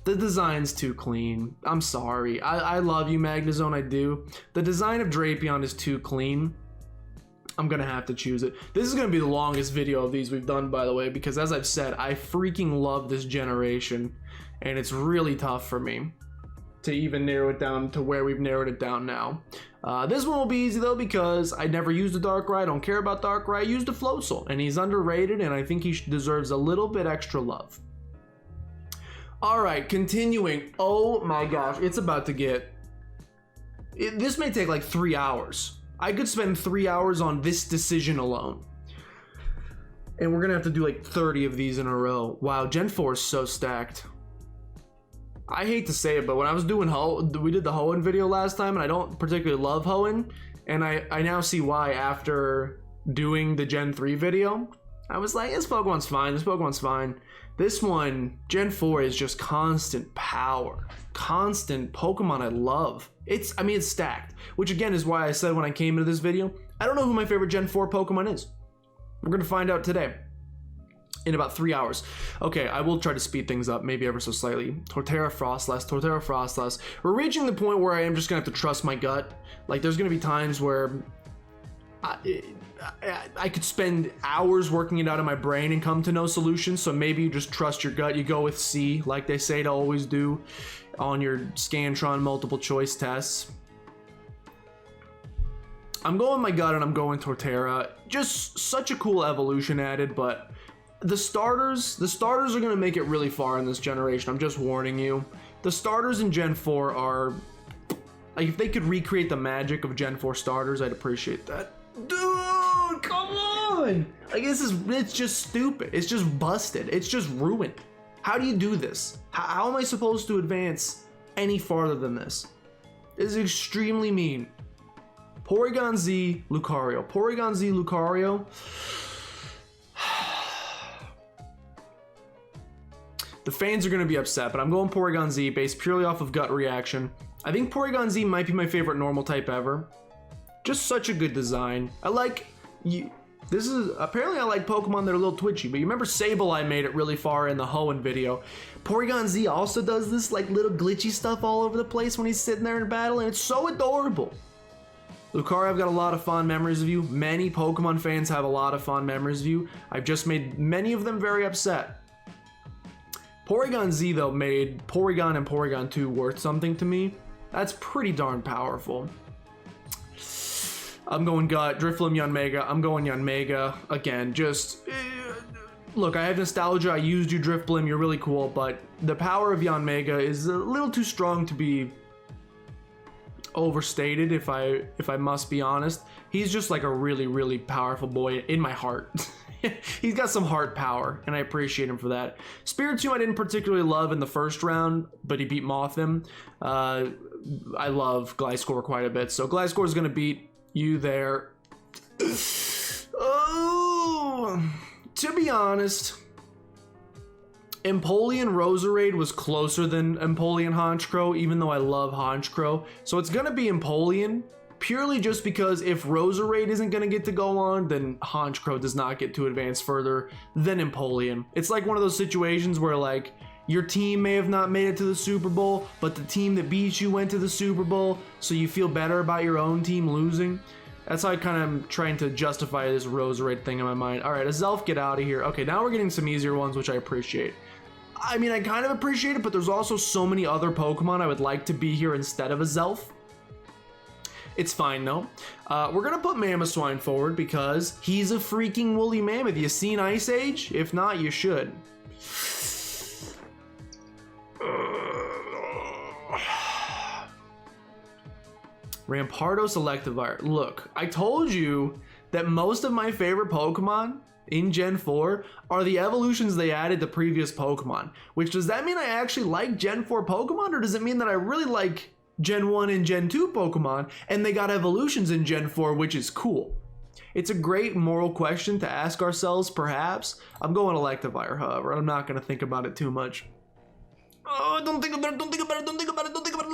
The design's too clean. I'm sorry. I love you, Magnezone, I do. The design of Drapion is too clean. I'm gonna have to choose it. This is gonna be the longest video of these we've done, by the way, because as I've said, I freaking love this generation, and it's really tough for me to even narrow it down to where we've narrowed it down now. This one will be easy though, because I never used a Darkrai. I don't care about Darkrai. I used a Floatzel, and he's underrated, and I think he deserves a little bit extra love. All right, continuing. Oh my gosh, it's about to get... this may take like 3 hours. I could spend 3 hours on this decision alone. And we're gonna have to do like 30 of these in a row. Wow, Gen 4 is so stacked. I hate to say it, but when I was doing we did the Hoenn video last time, and I don't particularly love Hoenn, and I now see why after doing the Gen 3 video. I was like, this Pokemon's fine, this Pokemon's fine. This one, Gen 4, is just constant power. Constant Pokemon I love. I mean, it's stacked, which again is why I said when I came into this video, I don't know who my favorite Gen 4 Pokemon is. We're gonna find out today. In about 3 hours. Okay, I will try to speed things up, maybe ever so slightly. Torterra, Frostlass, Torterra, Frostlass. We're reaching the point where I am just gonna have to trust my gut. Like, there's gonna be times where I could spend hours working it out in my brain and come to no solution, so maybe you just trust your gut. You go with C, like they say to always do on your Scantron multiple choice tests. I'm going my gut and I'm going Torterra. Just such a cool evolution added, but the starters are going to make it really far in this generation. I'm just warning you. The starters in Gen 4 are... like, if they could recreate the magic of Gen 4 starters, I'd appreciate that. Dude, come on! Like, it's just stupid. It's just busted. It's just ruined. How do you do this? How am I supposed to advance any farther than this? This is extremely mean. Porygon Z, Lucario. Porygon Z, Lucario. The fans are going to be upset, but I'm going Porygon Z based purely off of gut reaction. I think Porygon Z might be my favorite normal type ever. Just such a good design. I like... apparently I like Pokemon that are a little twitchy, but you remember Sableye made it really far in the Hoenn video. Porygon Z also does this like little glitchy stuff all over the place when he's sitting there in battle, and it's so adorable. Lucario, I've got a lot of fond memories of you. Many Pokemon fans have a lot of fond memories of you. I've just made many of them very upset. Porygon Z, though, made Porygon and Porygon 2 worth something to me. That's pretty darn powerful. I'm going Gut, Drifloon, Yanmega. I'm going Yanmega. Again, just... look, I have nostalgia. I used you, Drifloon. You're really cool, but the power of Yanmega is a little too strong to be overstated, if I must be honest. He's just like a really, really powerful boy in my heart. He's got some heart power, and I appreciate him for that. Spiritomb I didn't particularly love in the first round, but he beat Mothim. I love Gliscor quite a bit, so Gliscor is going to beat you there. Oh, to be honest, Empoleon Roserade was closer than Empoleon Honchkrow, even though I love Honchkrow. So it's going to be Empoleon. Purely just because if Roserade isn't going to get to go on, then Honchkrow does not get to advance further than Empoleon. It's like one of those situations where, like, your team may have not made it to the Super Bowl, but the team that beat you went to the Super Bowl, so you feel better about your own team losing. That's how I kind of am trying to justify this Roserade thing in my mind. All right, Azelf, get out of here. Okay, now we're getting some easier ones, which I appreciate. I mean, I kind of appreciate it, but there's also so many other Pokemon I would like to be here instead of Azelf. It's fine, though. We're going to put Mamoswine forward because he's a freaking woolly mammoth. You seen Ice Age? If not, you should. Rampardos Electivire. Look, I told you that most of my favorite Pokemon in Gen 4 are the evolutions they added to previous Pokemon. Which, does that mean I actually like Gen 4 Pokemon, or does it mean that I really like Gen 1 and Gen 2 Pokemon, and they got evolutions in Gen 4, which is cool? It's a great moral question to ask ourselves, perhaps. I'm going Electivire, however. I'm not going to think about it too much. Oh, don't think about it, don't think about it, don't think about it, don't think about it.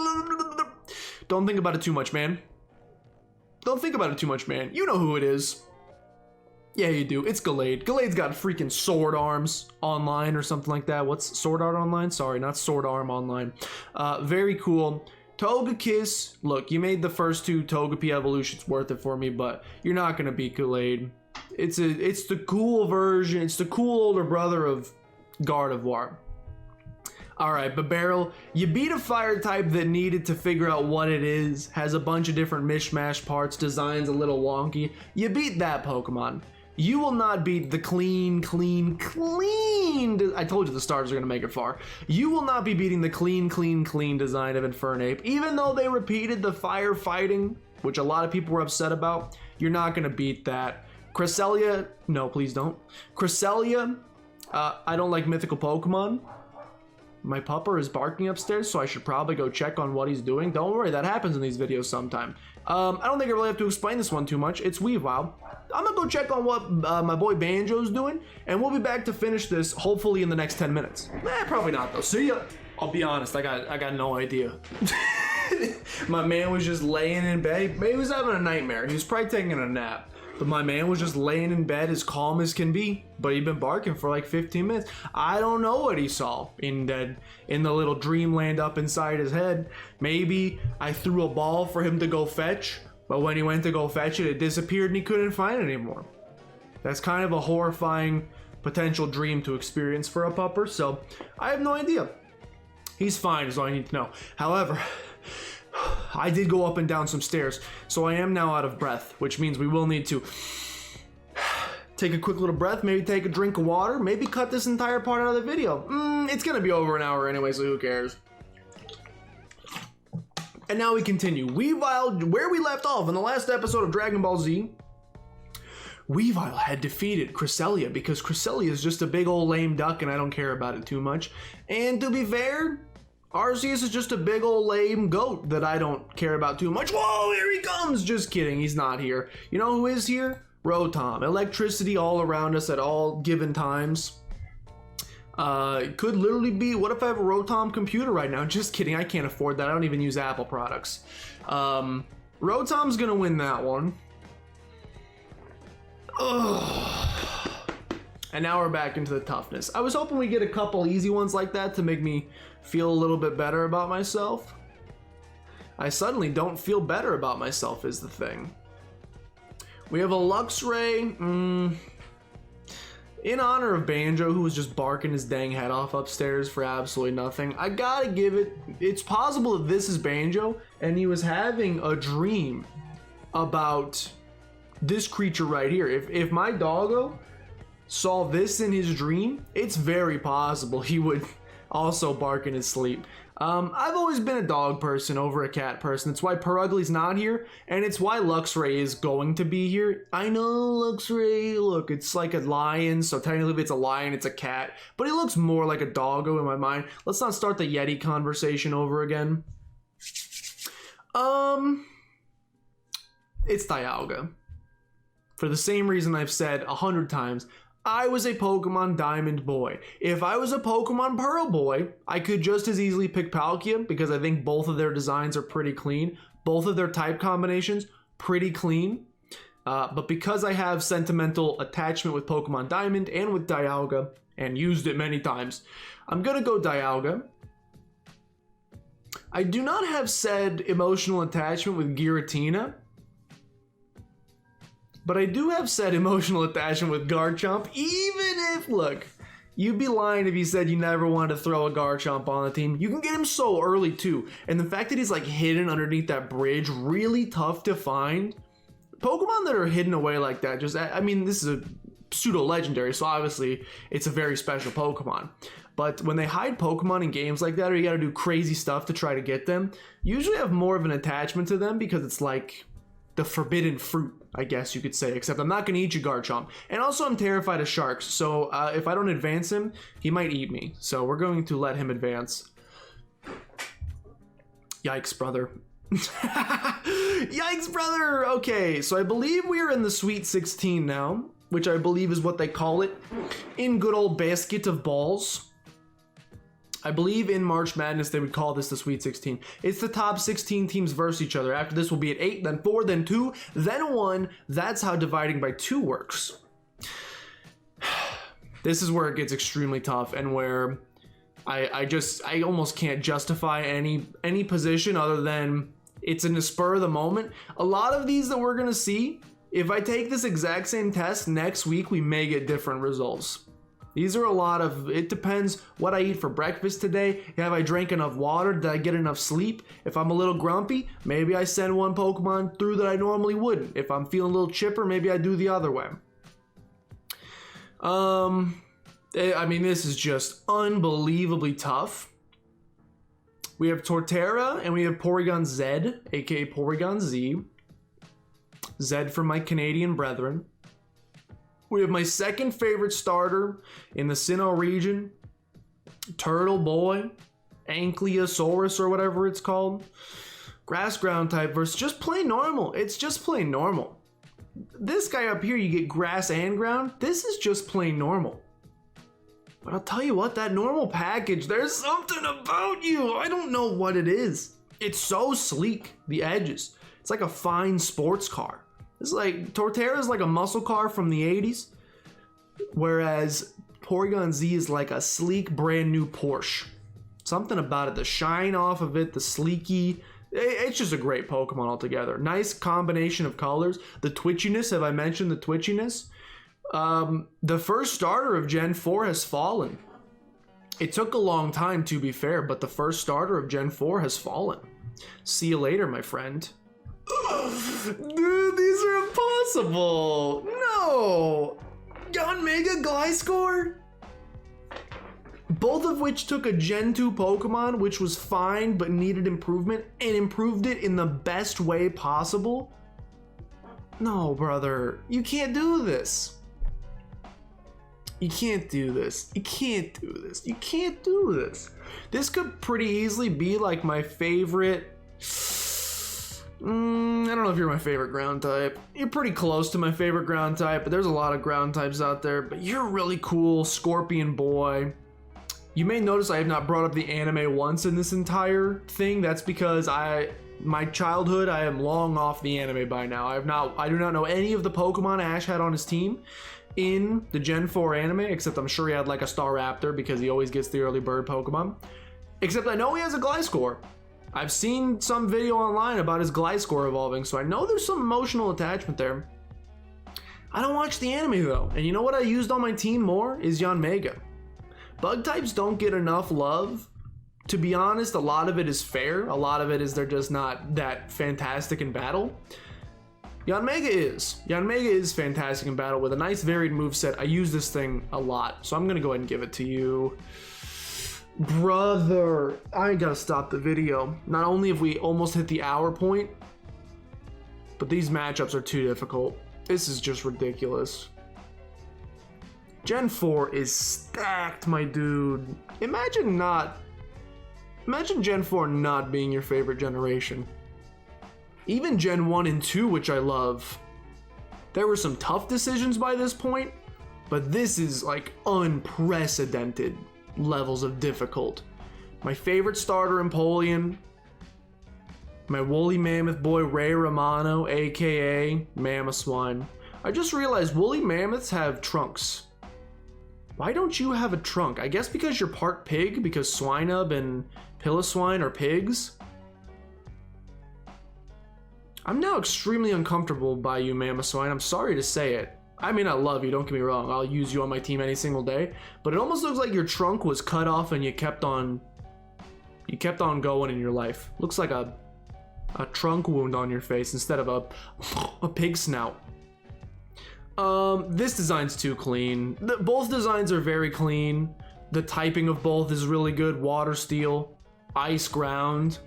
Don't think about it too much, man. Don't think about it too much, man. You know who it is. Yeah, you do. It's Gallade. Gallade's got freaking sword arms online or something like that. What's Sword Art Online? Sorry, not Sword Arm Online. Very cool. Togekiss, look, you made the first 2 Togepi evolutions worth it for me, but you're not gonna beat Kool-Aid. It's the cool version, it's the cool older brother of Gardevoir. Alright, but Barrel, you beat a fire type that needed to figure out what it is, has a bunch of different mishmash parts, design's a little wonky. You beat that Pokemon. You will not beat the clean. I told you the stars are going to make it far. You will not be beating the clean design of Infernape. Even though they repeated the fire fighting, which a lot of people were upset about, you're not going to beat that. Cresselia, no, please don't. Cresselia, I don't like mythical Pokemon. My pupper is barking upstairs, so I should probably go check on what he's doing. Don't worry, that happens in these videos sometime. I don't think I really have to explain this one too much. It's Weavile. I'm gonna go check on what my boy Banjo's doing, and we'll be back to finish this hopefully in the next 10 minutes. Probably not though. See ya. I'll be honest, I got no idea. My man was just laying in bed. Maybe he was having a nightmare. He was probably taking a nap. But my man was just laying in bed as calm as can be, but he'd been barking for like 15 minutes. I don't know what he saw in the little dreamland up inside his head. Maybe I threw a ball for him to go fetch, but when he went to go fetch it, it disappeared and he couldn't find it anymore. That's kind of a horrifying potential dream to experience for a pupper, so I have no idea. He's fine is all I need to know. However, I did go up and down some stairs, so I am now out of breath, which means we will need to take a quick little breath, maybe take a drink of water, maybe cut this entire part out of the video. It's gonna be over an hour anyway, so who cares? And now we continue. Weavile, where we left off in the last episode of Dragon Ball Z, Weavile had defeated Cresselia because Cresselia is just a big old lame duck and I don't care about it too much. And to be fair, Arceus is just a big old lame goat that I don't care about too much. Whoa, here he comes! Just kidding, he's not here. You know who is here? Rotom. Electricity all around us at all given times. It could literally be, what if I have a Rotom computer right now? Just kidding, I can't afford that. I don't even use Apple products. Rotom's gonna win that one. Ugh. And now we're back into the toughness. I was hoping we get a couple easy ones like that to make me feel a little bit better about myself. I suddenly don't feel better about myself is the thing. We have a Luxray. In honor of Banjo, who was just barking his dang head off upstairs for absolutely nothing, I gotta give it, it's possible that this is Banjo and he was having a dream about this creature right here. If my doggo saw this in his dream, it's very possible he would also bark in his sleep. I've always been a dog person over a cat person. It's why Perugly's not here, and it's why Luxray is going to be here. I know Luxray, look, it's like a lion, so technically if it's a lion, it's a cat, but he looks more like a doggo in my mind. Let's not start the Yeti conversation over again. It's Dialga. For the same reason I've said 100 times, I was a Pokemon Diamond boy. If I was a Pokemon Pearl boy, I could just as easily pick Palkia because I think both of their designs are pretty clean. Both of their type combinations, pretty clean. But because I have sentimental attachment with Pokemon Diamond and with Dialga, and used it many times, I'm gonna go Dialga. I do not have said emotional attachment with Giratina, but I do have said emotional attachment with Garchomp, even if, look, you'd be lying if you said you never wanted to throw a Garchomp on the team. You can get him so early too, and the fact that he's like hidden underneath that bridge, really tough to find. Pokemon that are hidden away like that, just, I mean, this is a pseudo-legendary, so obviously it's a very special Pokemon. But when they hide Pokemon in games like that, or you gotta do crazy stuff to try to get them, you usually have more of an attachment to them because it's like the forbidden fruit, I guess you could say, except I'm not going to eat you, Garchomp. And also I'm terrified of sharks, so if I don't advance him, he might eat me. So we're going to let him advance. Yikes, brother. Yikes, brother! Okay, so I believe we are in the Sweet 16 now, which I believe is what they call it in good old basket of balls. I believe in March Madness they would call this the Sweet 16. It's the top 16 teams versus each other. After this will be at 8, then 4, then 2, then 1. That's how dividing by 2 works. This is where it gets extremely tough and where I almost can't justify any position other than it's in the spur of the moment. A lot of these that we're gonna see, if I take this exact same test next week, we may get different results. These are a lot of, it depends what I eat for breakfast today. Have I drank enough water? Did I get enough sleep? If I'm a little grumpy, maybe I send one Pokemon through that I normally wouldn't. If I'm feeling a little chipper, maybe I do the other way. I mean, this is just unbelievably tough. We have Torterra and we have Porygon Z, aka Porygon Z. Z for my Canadian brethren. We have my second favorite starter in the Sinnoh region, Turtle Boy, Ankylosaurus or whatever it's called. Grass ground type versus just plain normal. It's just plain normal. This guy up here, you get grass and ground. This is just plain normal. But I'll tell you what, that normal package, there's something about you. I don't know what it is. It's so sleek, the edges. It's like a fine sports car. It's like, Torterra is like a muscle car from the 80s, whereas Porygon Z is like a sleek, brand new Porsche. Something about it, the shine off of it, the sleeky, it's just a great Pokemon altogether. Nice combination of colors. The twitchiness, have I mentioned the twitchiness? The first starter of Gen 4 has fallen. It took a long time, to be fair, but the first starter of Gen 4 has fallen. See you later, my friend. Dude, these are impossible. No. Yanmega Gliscor? Both of which took a Gen 2 Pokemon, which was fine but needed improvement, and improved it in the best way possible? No, brother. You can't do this. You can't do this. You can't do this. You can't do this. This could pretty easily be like my favorite... I don't know if you're my favorite ground type. You're pretty close to my favorite ground type, but there's a lot of ground types out there. But you're really cool, Scorpion Boy. You may notice I have not brought up the anime once in this entire thing. That's because my childhood, I am long off the anime by now. I do not know any of the Pokemon Ash had on his team in the Gen 4 anime, except I'm sure he had like a Staraptor because he always gets the early bird Pokemon. Except I know he has a Gliscor. I've seen some video online about his Gliscor evolving, so I know there's some emotional attachment there. I don't watch the anime though, and you know what I used on my team more is Yanmega. Bug types don't get enough love. To be honest, a lot of it is fair. A lot of it is they're just not that fantastic in battle. Yanmega is fantastic in battle with a nice varied moveset. I use this thing a lot, so I'm gonna go ahead and give it to you. Brother, I gotta stop the video. Not only have we almost hit the hour point, but these matchups are too difficult. This is just ridiculous. Gen 4 is stacked, my dude. Imagine Gen 4 not being your favorite generation. Even Gen 1 and 2, which I love. There were some tough decisions by this point, but this is like unprecedented levels of difficult. My favorite starter, Empoleon. My woolly mammoth boy, Ray Romano, aka Mamoswine. I just realized woolly mammoths have trunks. Why don't you have a trunk? I guess because you're part pig, because Swinub and Piloswine are pigs. I'm now extremely uncomfortable by you, Mamoswine. I'm sorry to say it. I mean, I love you, don't get me wrong. I'll use you on my team any single day. But it almost looks like your trunk was cut off and you kept on going in your life. Looks like a trunk wound on your face instead of a pig snout. This design's too clean. Both designs are very clean. The typing of both is really good. Water steel, ice ground.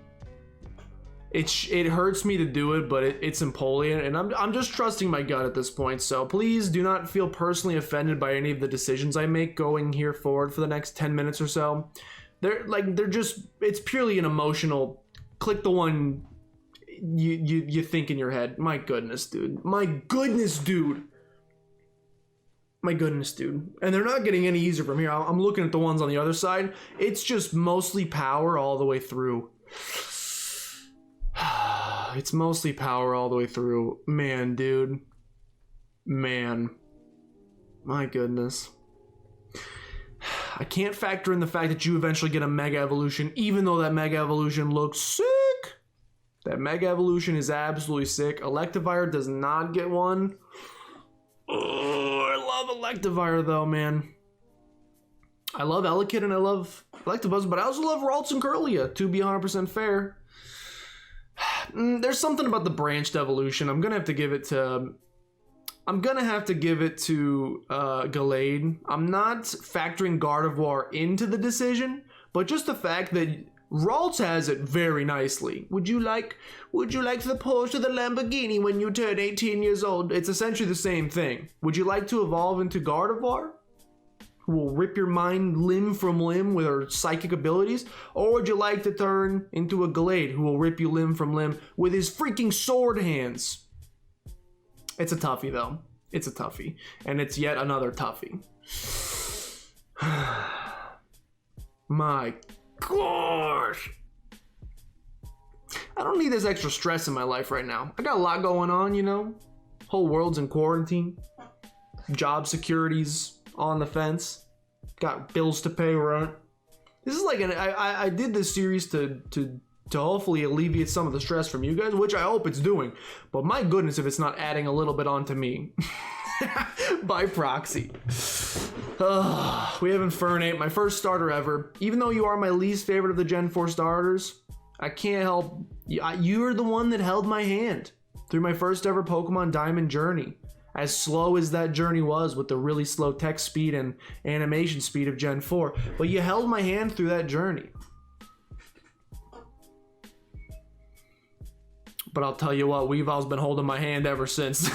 It hurts me to do it, but it's Empoleon, and I'm just trusting my gut at this point. So please do not feel personally offended by any of the decisions I make going here forward for the next 10 minutes or so. It's purely an emotional. Click the one you think in your head. My goodness, dude. My goodness, dude. My goodness, dude. And they're not getting any easier from here. I'm looking at the ones on the other side. It's just mostly power all the way through. It's mostly power all the way through. Man, dude. Man. My goodness. I can't factor in the fact that you eventually get a Mega Evolution, even though that Mega Evolution looks sick. That Mega Evolution is absolutely sick. Electivire does not get one. Oh, I love Electivire though, man. I love Elekid and I love Electabuzz, but I also love Ralts and Kirlia, to be 100% fair. There's something about the branched evolution. I'm gonna have to give it to Gallade. I'm not factoring Gardevoir into the decision, but just the fact that Ralts has it very nicely. Would you like the Porsche or the Lamborghini when you turn 18 years old? It's essentially the same thing. Would you like to evolve into Gardevoir, who will rip your mind limb from limb with her psychic abilities? Or would you like to turn into a Gallade, who will rip you limb from limb with his freaking sword hands? It's a toughie, though. It's a toughie. And it's yet another toughie. My gosh. I don't need this extra stress in my life right now. I got a lot going on, you know? Whole world's in quarantine. Job security's on the fence. Got bills to pay, rent. This is like I did this series to hopefully alleviate some of the stress from you guys, which I hope it's doing. But my goodness, if it's not adding a little bit onto me. By proxy. We have Infernape, my first starter ever. Even though you are my least favorite of the Gen 4 starters, I can't help. You're the one that held my hand through my first ever Pokemon Diamond journey. As slow as that journey was with the really slow text speed and animation speed of Gen 4. But you held my hand through that journey. But I'll tell you what, Weavile's been holding my hand ever since.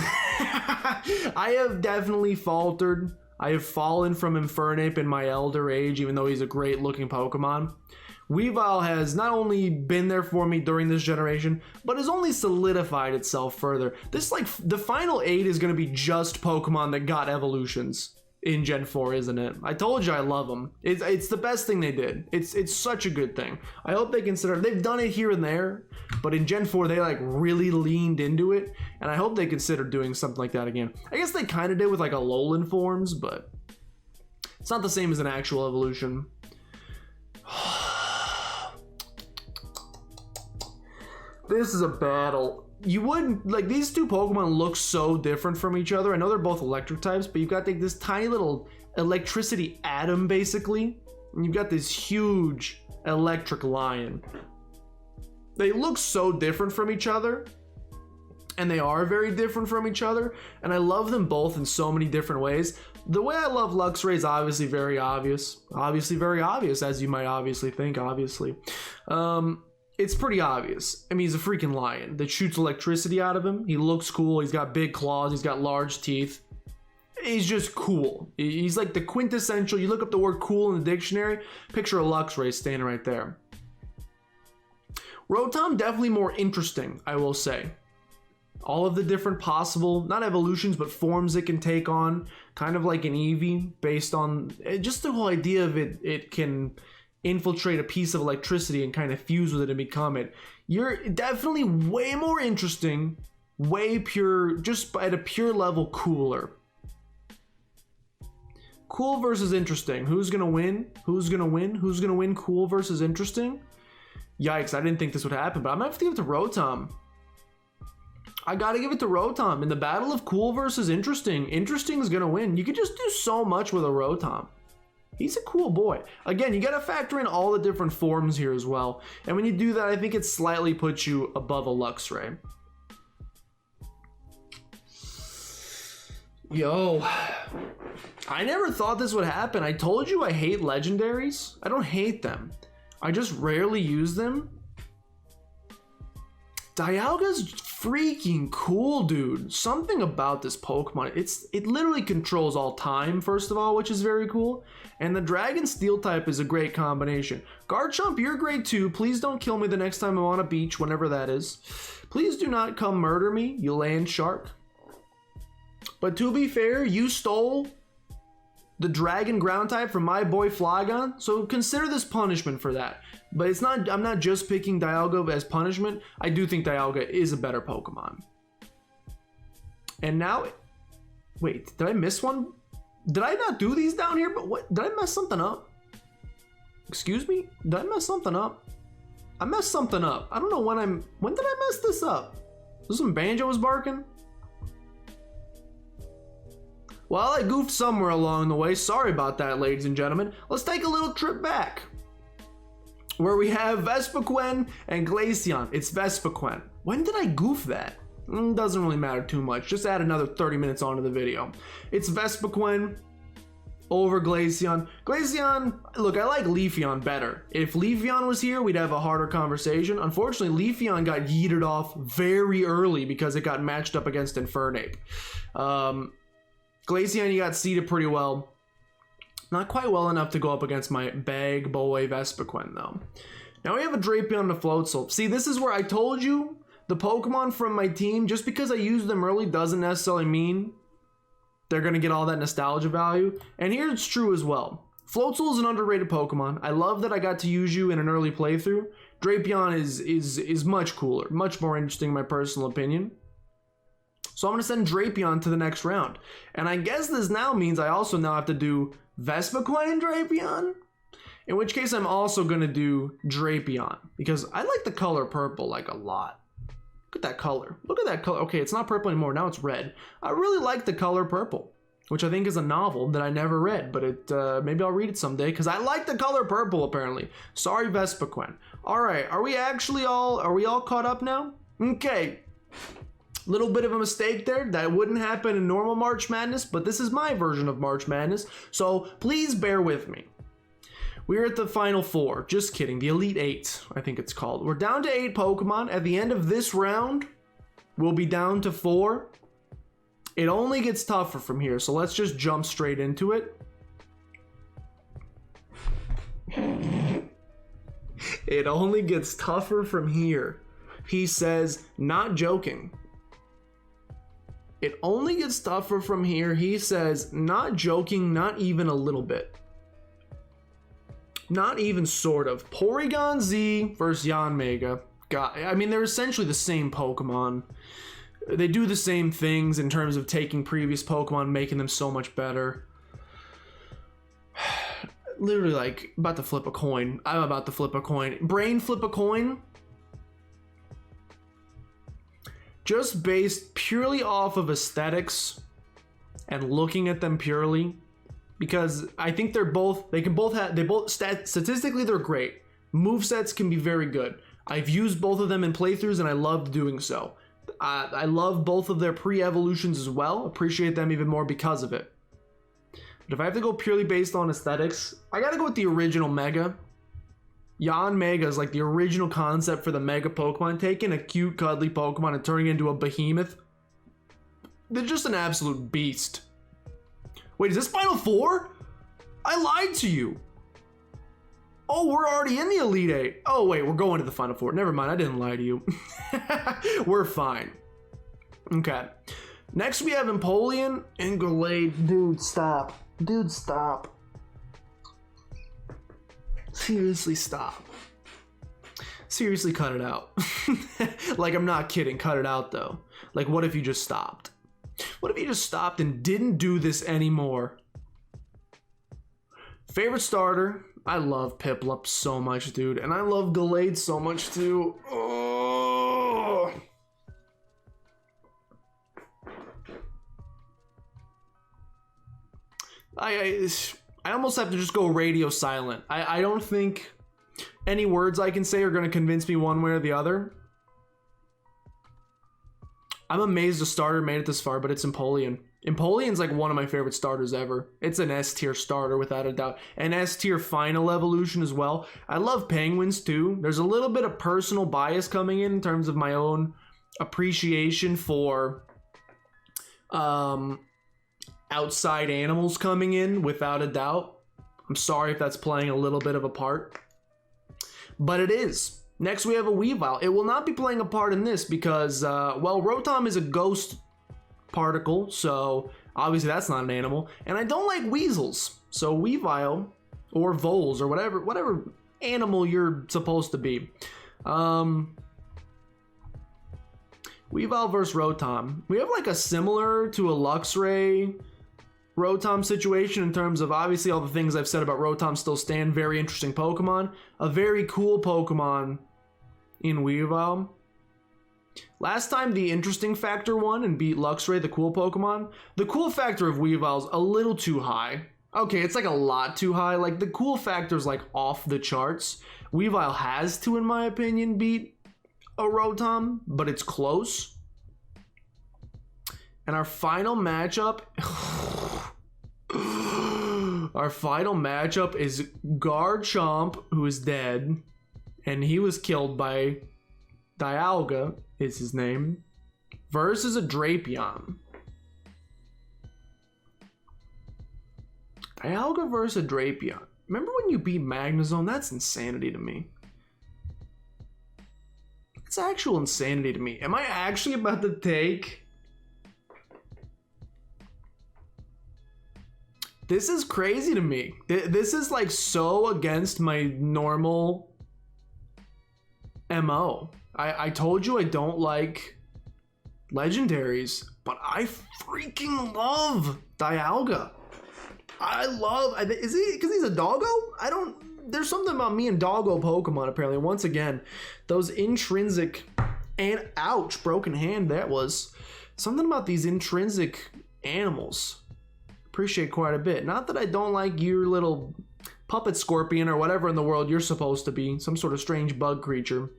I have definitely faltered. I have fallen from Infernape in my elder age, even though he's a great looking Pokemon. Weavile has not only been there for me during this generation, but has only solidified itself further. This, like, the final 8 is going to be just Pokemon that got evolutions in Gen 4, isn't it? I told you I love them. It's the best thing they did. It's such a good thing. I hope they consider, they've done it here and there, but in Gen 4 they like really leaned into it, and I hope they consider doing something like that again. I guess they kind of did with like Alolan forms, but it's not the same as an actual evolution. This is a battle. You wouldn't, like, these two Pokemon look so different from each other. I know they're both electric types, but you've got like this tiny little electricity atom, basically. And you've got this huge electric lion. They look so different from each other. And they are very different from each other. And I love them both in so many different ways. The way I love Luxray is obviously very obvious. Obviously very obvious, as you might obviously think, obviously. It's pretty obvious. I mean, he's a freaking lion that shoots electricity out of him. He looks cool. He's got big claws. He's got large teeth. He's just cool. He's like the quintessential. You look up the word cool in the dictionary, picture a Luxray standing right there. Rotom, definitely more interesting, I will say. All of the different possible, not evolutions, but forms it can take on. Kind of like an Eevee, based on just the whole idea of it can infiltrate a piece of electricity and kind of fuse with it and become it. You're definitely way more interesting, way pure, just at a pure level cooler. Cool versus interesting. Who's gonna win? Who's gonna win? Who's gonna win? Cool versus interesting? Yikes, I didn't think this would happen, but I'm gonna have to give it to Rotom. I gotta give it to Rotom. In the battle of cool versus interesting, interesting is gonna win. You can just do so much with a Rotom. He's a cool boy. Again, you gotta factor in all the different forms here as well. And when you do that, I think it slightly puts you above a Luxray. Yo, I never thought this would happen. I told you I hate legendaries. I don't hate them. I just rarely use them. Dialga's freaking cool, dude. Something about this Pokemon. It literally controls all time, first of all, which is very cool. And the Dragon Steel type is a great combination. Garchomp, you're great too. Please don't kill me the next time I'm on a beach, whenever that is. Please do not come murder me, you land shark. But to be fair, you stole the Dragon Ground type from my boy Flygon, so consider this punishment for that. But it's not, I'm not just picking Dialga as punishment. I do think Dialga is a better Pokemon. And now, wait, did I miss one? Did I not do these down here? But what, did I mess something up? Excuse me? Did I mess something up? I messed something up. I don't know when did I mess this up? Was some banjos barking? Well, I goofed somewhere along the way. Sorry about that, ladies and gentlemen. Let's take a little trip back, where we have Vespiquen and Glaceon. It's Vespiquen. When did I goof that? Doesn't really matter too much. Just add another 30 minutes onto the video. It's Vespiquen over Glaceon. Glaceon, look, I like Leafeon better. If Leafeon was here, we'd have a harder conversation. Unfortunately, Leafeon got yeeted off very early because it got matched up against Infernape. Glaceon, you got seeded pretty well. Not quite well enough to go up against my bag boy Vespiquen, though. Now we have a Drapion to Floatzel. See, this is where I told you the Pokemon from my team, just because I used them early doesn't necessarily mean they're going to get all that nostalgia value. And here it's true as well. Floatzel is an underrated Pokemon. I love that I got to use you in an early playthrough. Drapion is much cooler, much more interesting in my personal opinion. So I'm going to send Drapion to the next round. And I guess this now means I also now have to do Vespiquen and Drapion. In which case I'm also going to do Drapion, because I like the color purple like a lot. Look at that color. Look at that color. Okay, it's not purple anymore. Now it's red. I really like the color purple, which I think is a novel that I never read, but it maybe I'll read it someday because I like the color purple apparently. Sorry, Vespiquen. All right, are we all caught up now? Okay. Little bit of a mistake there. That wouldn't happen in normal March Madness, but this is my version of March Madness, so please bear with me. We're at the final four. Just kidding. The Elite Eight, I think it's called. We're down to 8 Pokemon. At the end of this round, we'll be down to 4. It only gets tougher from here, so let's just jump straight into it. It only gets tougher from here. He says, not joking. It only gets tougher from here. He says, not joking, not even a little bit. Not even sort of. Porygon Z versus Yanmega. God, I mean, they're essentially the same Pokemon. They do the same things in terms of taking previous Pokemon, making them so much better. Literally, like, about to flip a coin. I'm about to flip a coin. Brain flip a coin. Just based purely off of aesthetics and looking at them purely. Because I think statistically they're great. Movesets can be very good. I've used both of them in playthroughs and I loved doing so. I love both of their pre-evolutions as well. Appreciate them even more because of it. But if I have to go purely based on aesthetics, I gotta go with the original Mega. Yanmega is like the original concept for the Mega Pokemon. Taking a cute, cuddly Pokemon and turning it into a behemoth. They're just an absolute beast. Wait, is this Final Four? I lied to you. Oh, we're already in the Elite Eight. Oh, wait, we're going to the Final Four. Never mind, I didn't lie to you. We're fine. Okay. Next, we have Empoleon and Gallade. Dude, stop. Dude, stop. Seriously, stop. Seriously, cut it out. Like, I'm not kidding. Cut it out, though. Like, what if you just stopped? What if you just stopped and didn't do this anymore? Favorite starter? I love Piplup so much, dude. And I love Gallade so much, too. Oh. I almost have to just go radio silent. I don't think any words I can say are going to convince me one way or the other. I'm amazed a starter made it this far, but it's Empoleon. Empoleon's like one of my favorite starters ever. It's an S tier starter without a doubt. An S tier final evolution as well. I love penguins too. There's a little bit of personal bias coming in terms of my own appreciation for outside animals coming in without a doubt. I'm sorry if that's playing a little bit of a part, but it is. Next, we have a Weavile. It will not be playing a part in this because, well, Rotom is a ghost particle, so obviously that's not an animal. And I don't like weasels, so Weavile, or voles, or whatever animal you're supposed to be. Weavile versus Rotom. We have like a similar to a Luxray Rotom situation in terms of obviously all the things I've said about Rotom still stand. Very interesting Pokemon. A very cool Pokemon in Weavile. Last time the interesting factor won and beat Luxray, the cool Pokemon. The cool factor of Weavile's a little too high. Okay, it's like a lot too high. Like the cool factor's like off the charts. Weavile has to, in my opinion, beat a Rotom, but it's close. And our final matchup... our final matchup is Garchomp, who is dead. And he was killed by Dialga, is his name. Versus a Drapion. Dialga versus a Drapion. Remember when you beat Magnezone? That's insanity to me. It's actual insanity to me. Am I actually about to take... This is crazy to me. This is like so against my normal MO. I told you I don't like legendaries, but I freaking love Dialga. Is it because he's a doggo? There's something about me and doggo Pokemon apparently. Once again, those intrinsic, and ouch, broken hand, that was. Something about these intrinsic animals. Appreciate quite a bit. Not that I don't like your little puppet scorpion or whatever in the world you're supposed to be. Some sort of strange bug creature.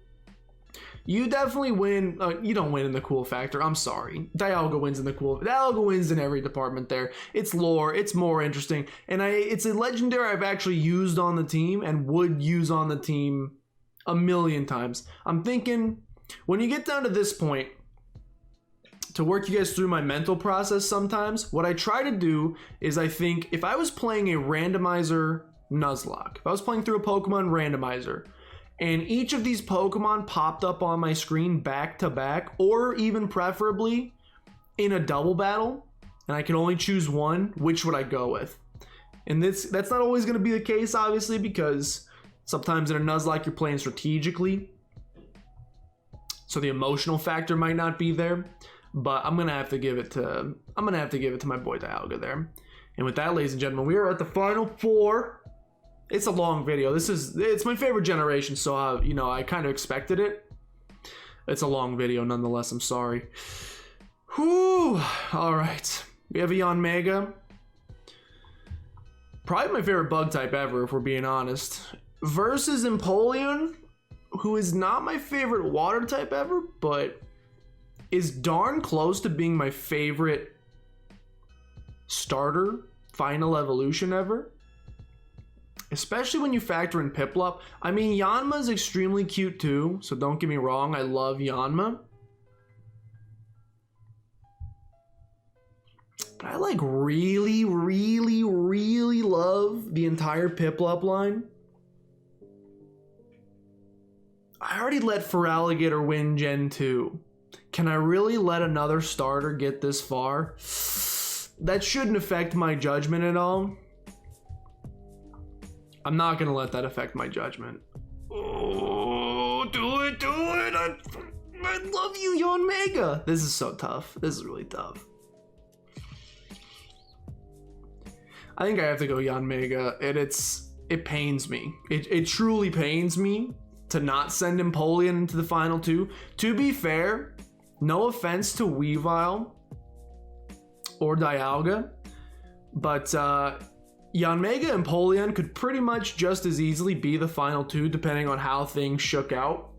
You definitely win. You don't win in the cool factor. I'm sorry. Dialga wins in the cool. Dialga wins in every department there. It's lore. It's more interesting. And it's a legendary I've actually used on the team and would use on the team a million times. I'm thinking when you get down to this point, to work you guys through my mental process sometimes, what I try to do is I think if I was playing a randomizer Nuzlocke, if I was playing through a Pokemon randomizer, and each of these Pokemon popped up on my screen back to back, or even preferably in a double battle, and I could only choose one, which would I go with? And that's not always going to be the case, obviously, because sometimes in a Nuzlocke you're playing strategically, so the emotional factor might not be there. But I'm gonna have to give it to my boy Dialga there. And with that, ladies and gentlemen, we are at the final four. It's a long video. It's my favorite generation, so I kind of expected it. It's a long video nonetheless. I'm sorry. Whew. All right, we have a Yanmega. Probably my favorite bug type ever, if we're being honest. Versus Empoleon, who is not my favorite water type ever, but is darn close to being my favorite starter final evolution ever. Especially when you factor in Piplup. I mean, Yanma is extremely cute too, so don't get me wrong, I love Yanma. But I like really love the entire Piplup line. I already let Feraligatr win Gen 2. Can I really let another starter get this far? That shouldn't affect my judgment at all. I'm not going to let that affect my judgment. Oh, do it. I love you, Yanmega. This is so tough. This is really tough. I think I have to go Yanmega, and it pains me. It truly pains me to not send Empoleon into the final two. To be fair, no offense to Weavile or Dialga, but Yanmega and Empoleon could pretty much just as easily be the final two depending on how things shook out.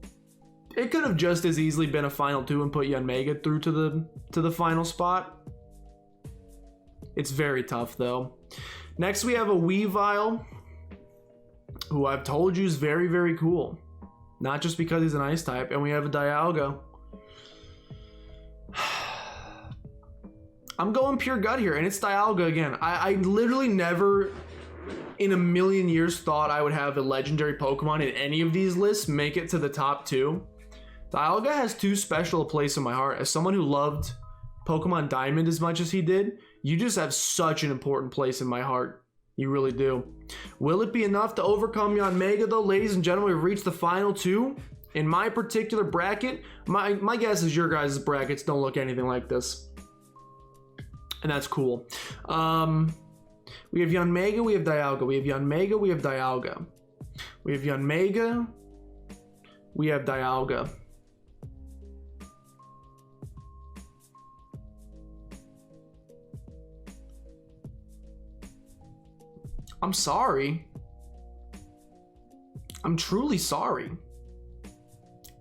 It could have just as easily been a final two and put Yanmega through to the final spot. It's very tough though. Next we have a Weavile, who I've told you is very cool. Not just because he's an ice type, and we have a Dialga. I'm going pure gut here, and it's Dialga again. I literally never in a million years thought I would have a legendary Pokemon in any of these lists make it to the top two. Dialga has too special a place in my heart. As someone who loved Pokemon Diamond as much as he did, you just have such an important place in my heart. You really do. Will it be enough to overcome Yanmega though? Ladies and gentlemen, we've reached the final two. In my particular bracket, my guess is your guys' brackets don't look anything like this. and that's cool. We have Yanmega, we have Dialga. We have Yanmega, we have Dialga. We have Yanmega, we have Dialga. I'm sorry. I'm truly sorry.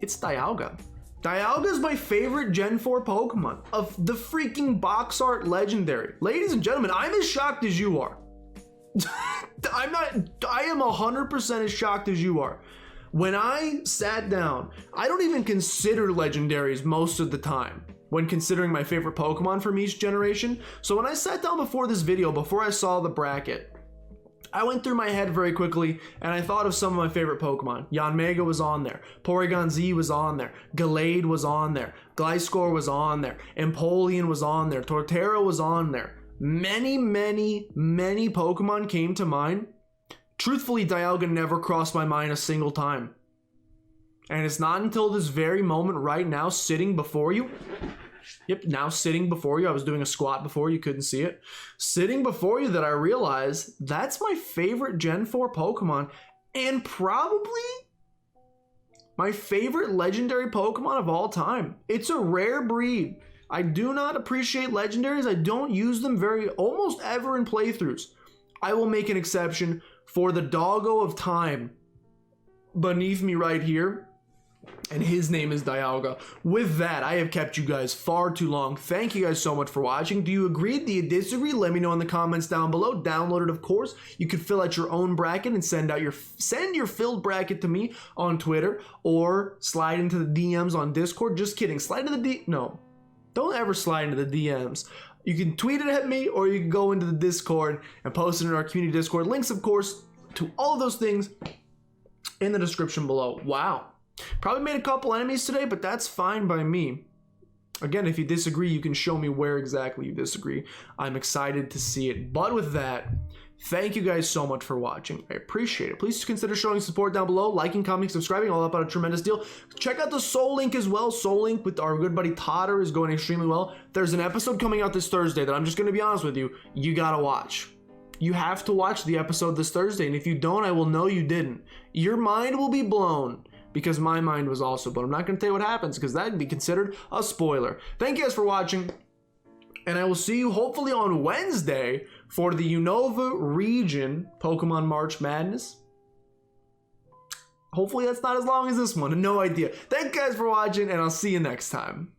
It's Dialga. Dialga is my favorite Gen 4 Pokemon of the freaking box art legendary. Ladies and gentlemen, I'm as shocked as you are. I am 100% as shocked as you are. When I sat down, I don't even consider legendaries most of the time when considering my favorite Pokemon from each generation. So when I sat down before this video, before I saw the bracket, I went through my head very quickly and I thought of some of my favorite Pokemon. Yanmega was on there. Porygon Z was on there. Gallade was on there. Gliscor was on there. Empoleon was on there. Torterra was on there. Many Pokemon came to mind. Truthfully, Dialga never crossed my mind a single time. And it's not until this very moment right now sitting before you. Yep, now sitting before you. I was doing a squat before, you couldn't see it. Sitting before you that I realized that's my favorite Gen 4 Pokemon and probably my favorite legendary Pokemon of all time. It's a rare breed. I do not appreciate legendaries. I don't use them almost ever in playthroughs. I will make an exception for the doggo of time beneath me right here. And his name is Dialga. With that, I have kept you guys far too long. Thank you guys so much for watching. Do you agree? Do you disagree? Let me know in the comments down below. Download it, of course. You can fill out your own bracket and send your filled bracket to me on Twitter or slide into the DMs on Discord. Just kidding. Slide into the no. Don't ever slide into the DMs. You can tweet it at me or you can go into the Discord and post it in our community Discord. Links, of course, to all of those things in the description below. Wow. Probably made a couple enemies today, but that's fine by me. Again, if you disagree, you can show me where exactly you disagree. I'm excited to see it. But with that, thank you guys so much for watching. I appreciate it. Please consider showing support down below, liking, commenting, subscribing, all up on a tremendous deal. Check out the Soul Link as well. Soul Link with our good buddy Totter is going extremely well. There's an episode coming out this Thursday that I'm just going to be honest with you, you gotta watch. You have to watch the episode this Thursday, and if you don't, I will know you didn't. Your mind will be blown. Because my mind was also, but I'm not going to tell you what happens because that would be considered a spoiler. Thank you guys for watching, and I will see you hopefully on Wednesday for the Unova region Pokemon March Madness. Hopefully that's not as long as this one. No idea. Thank you guys for watching, and I'll see you next time.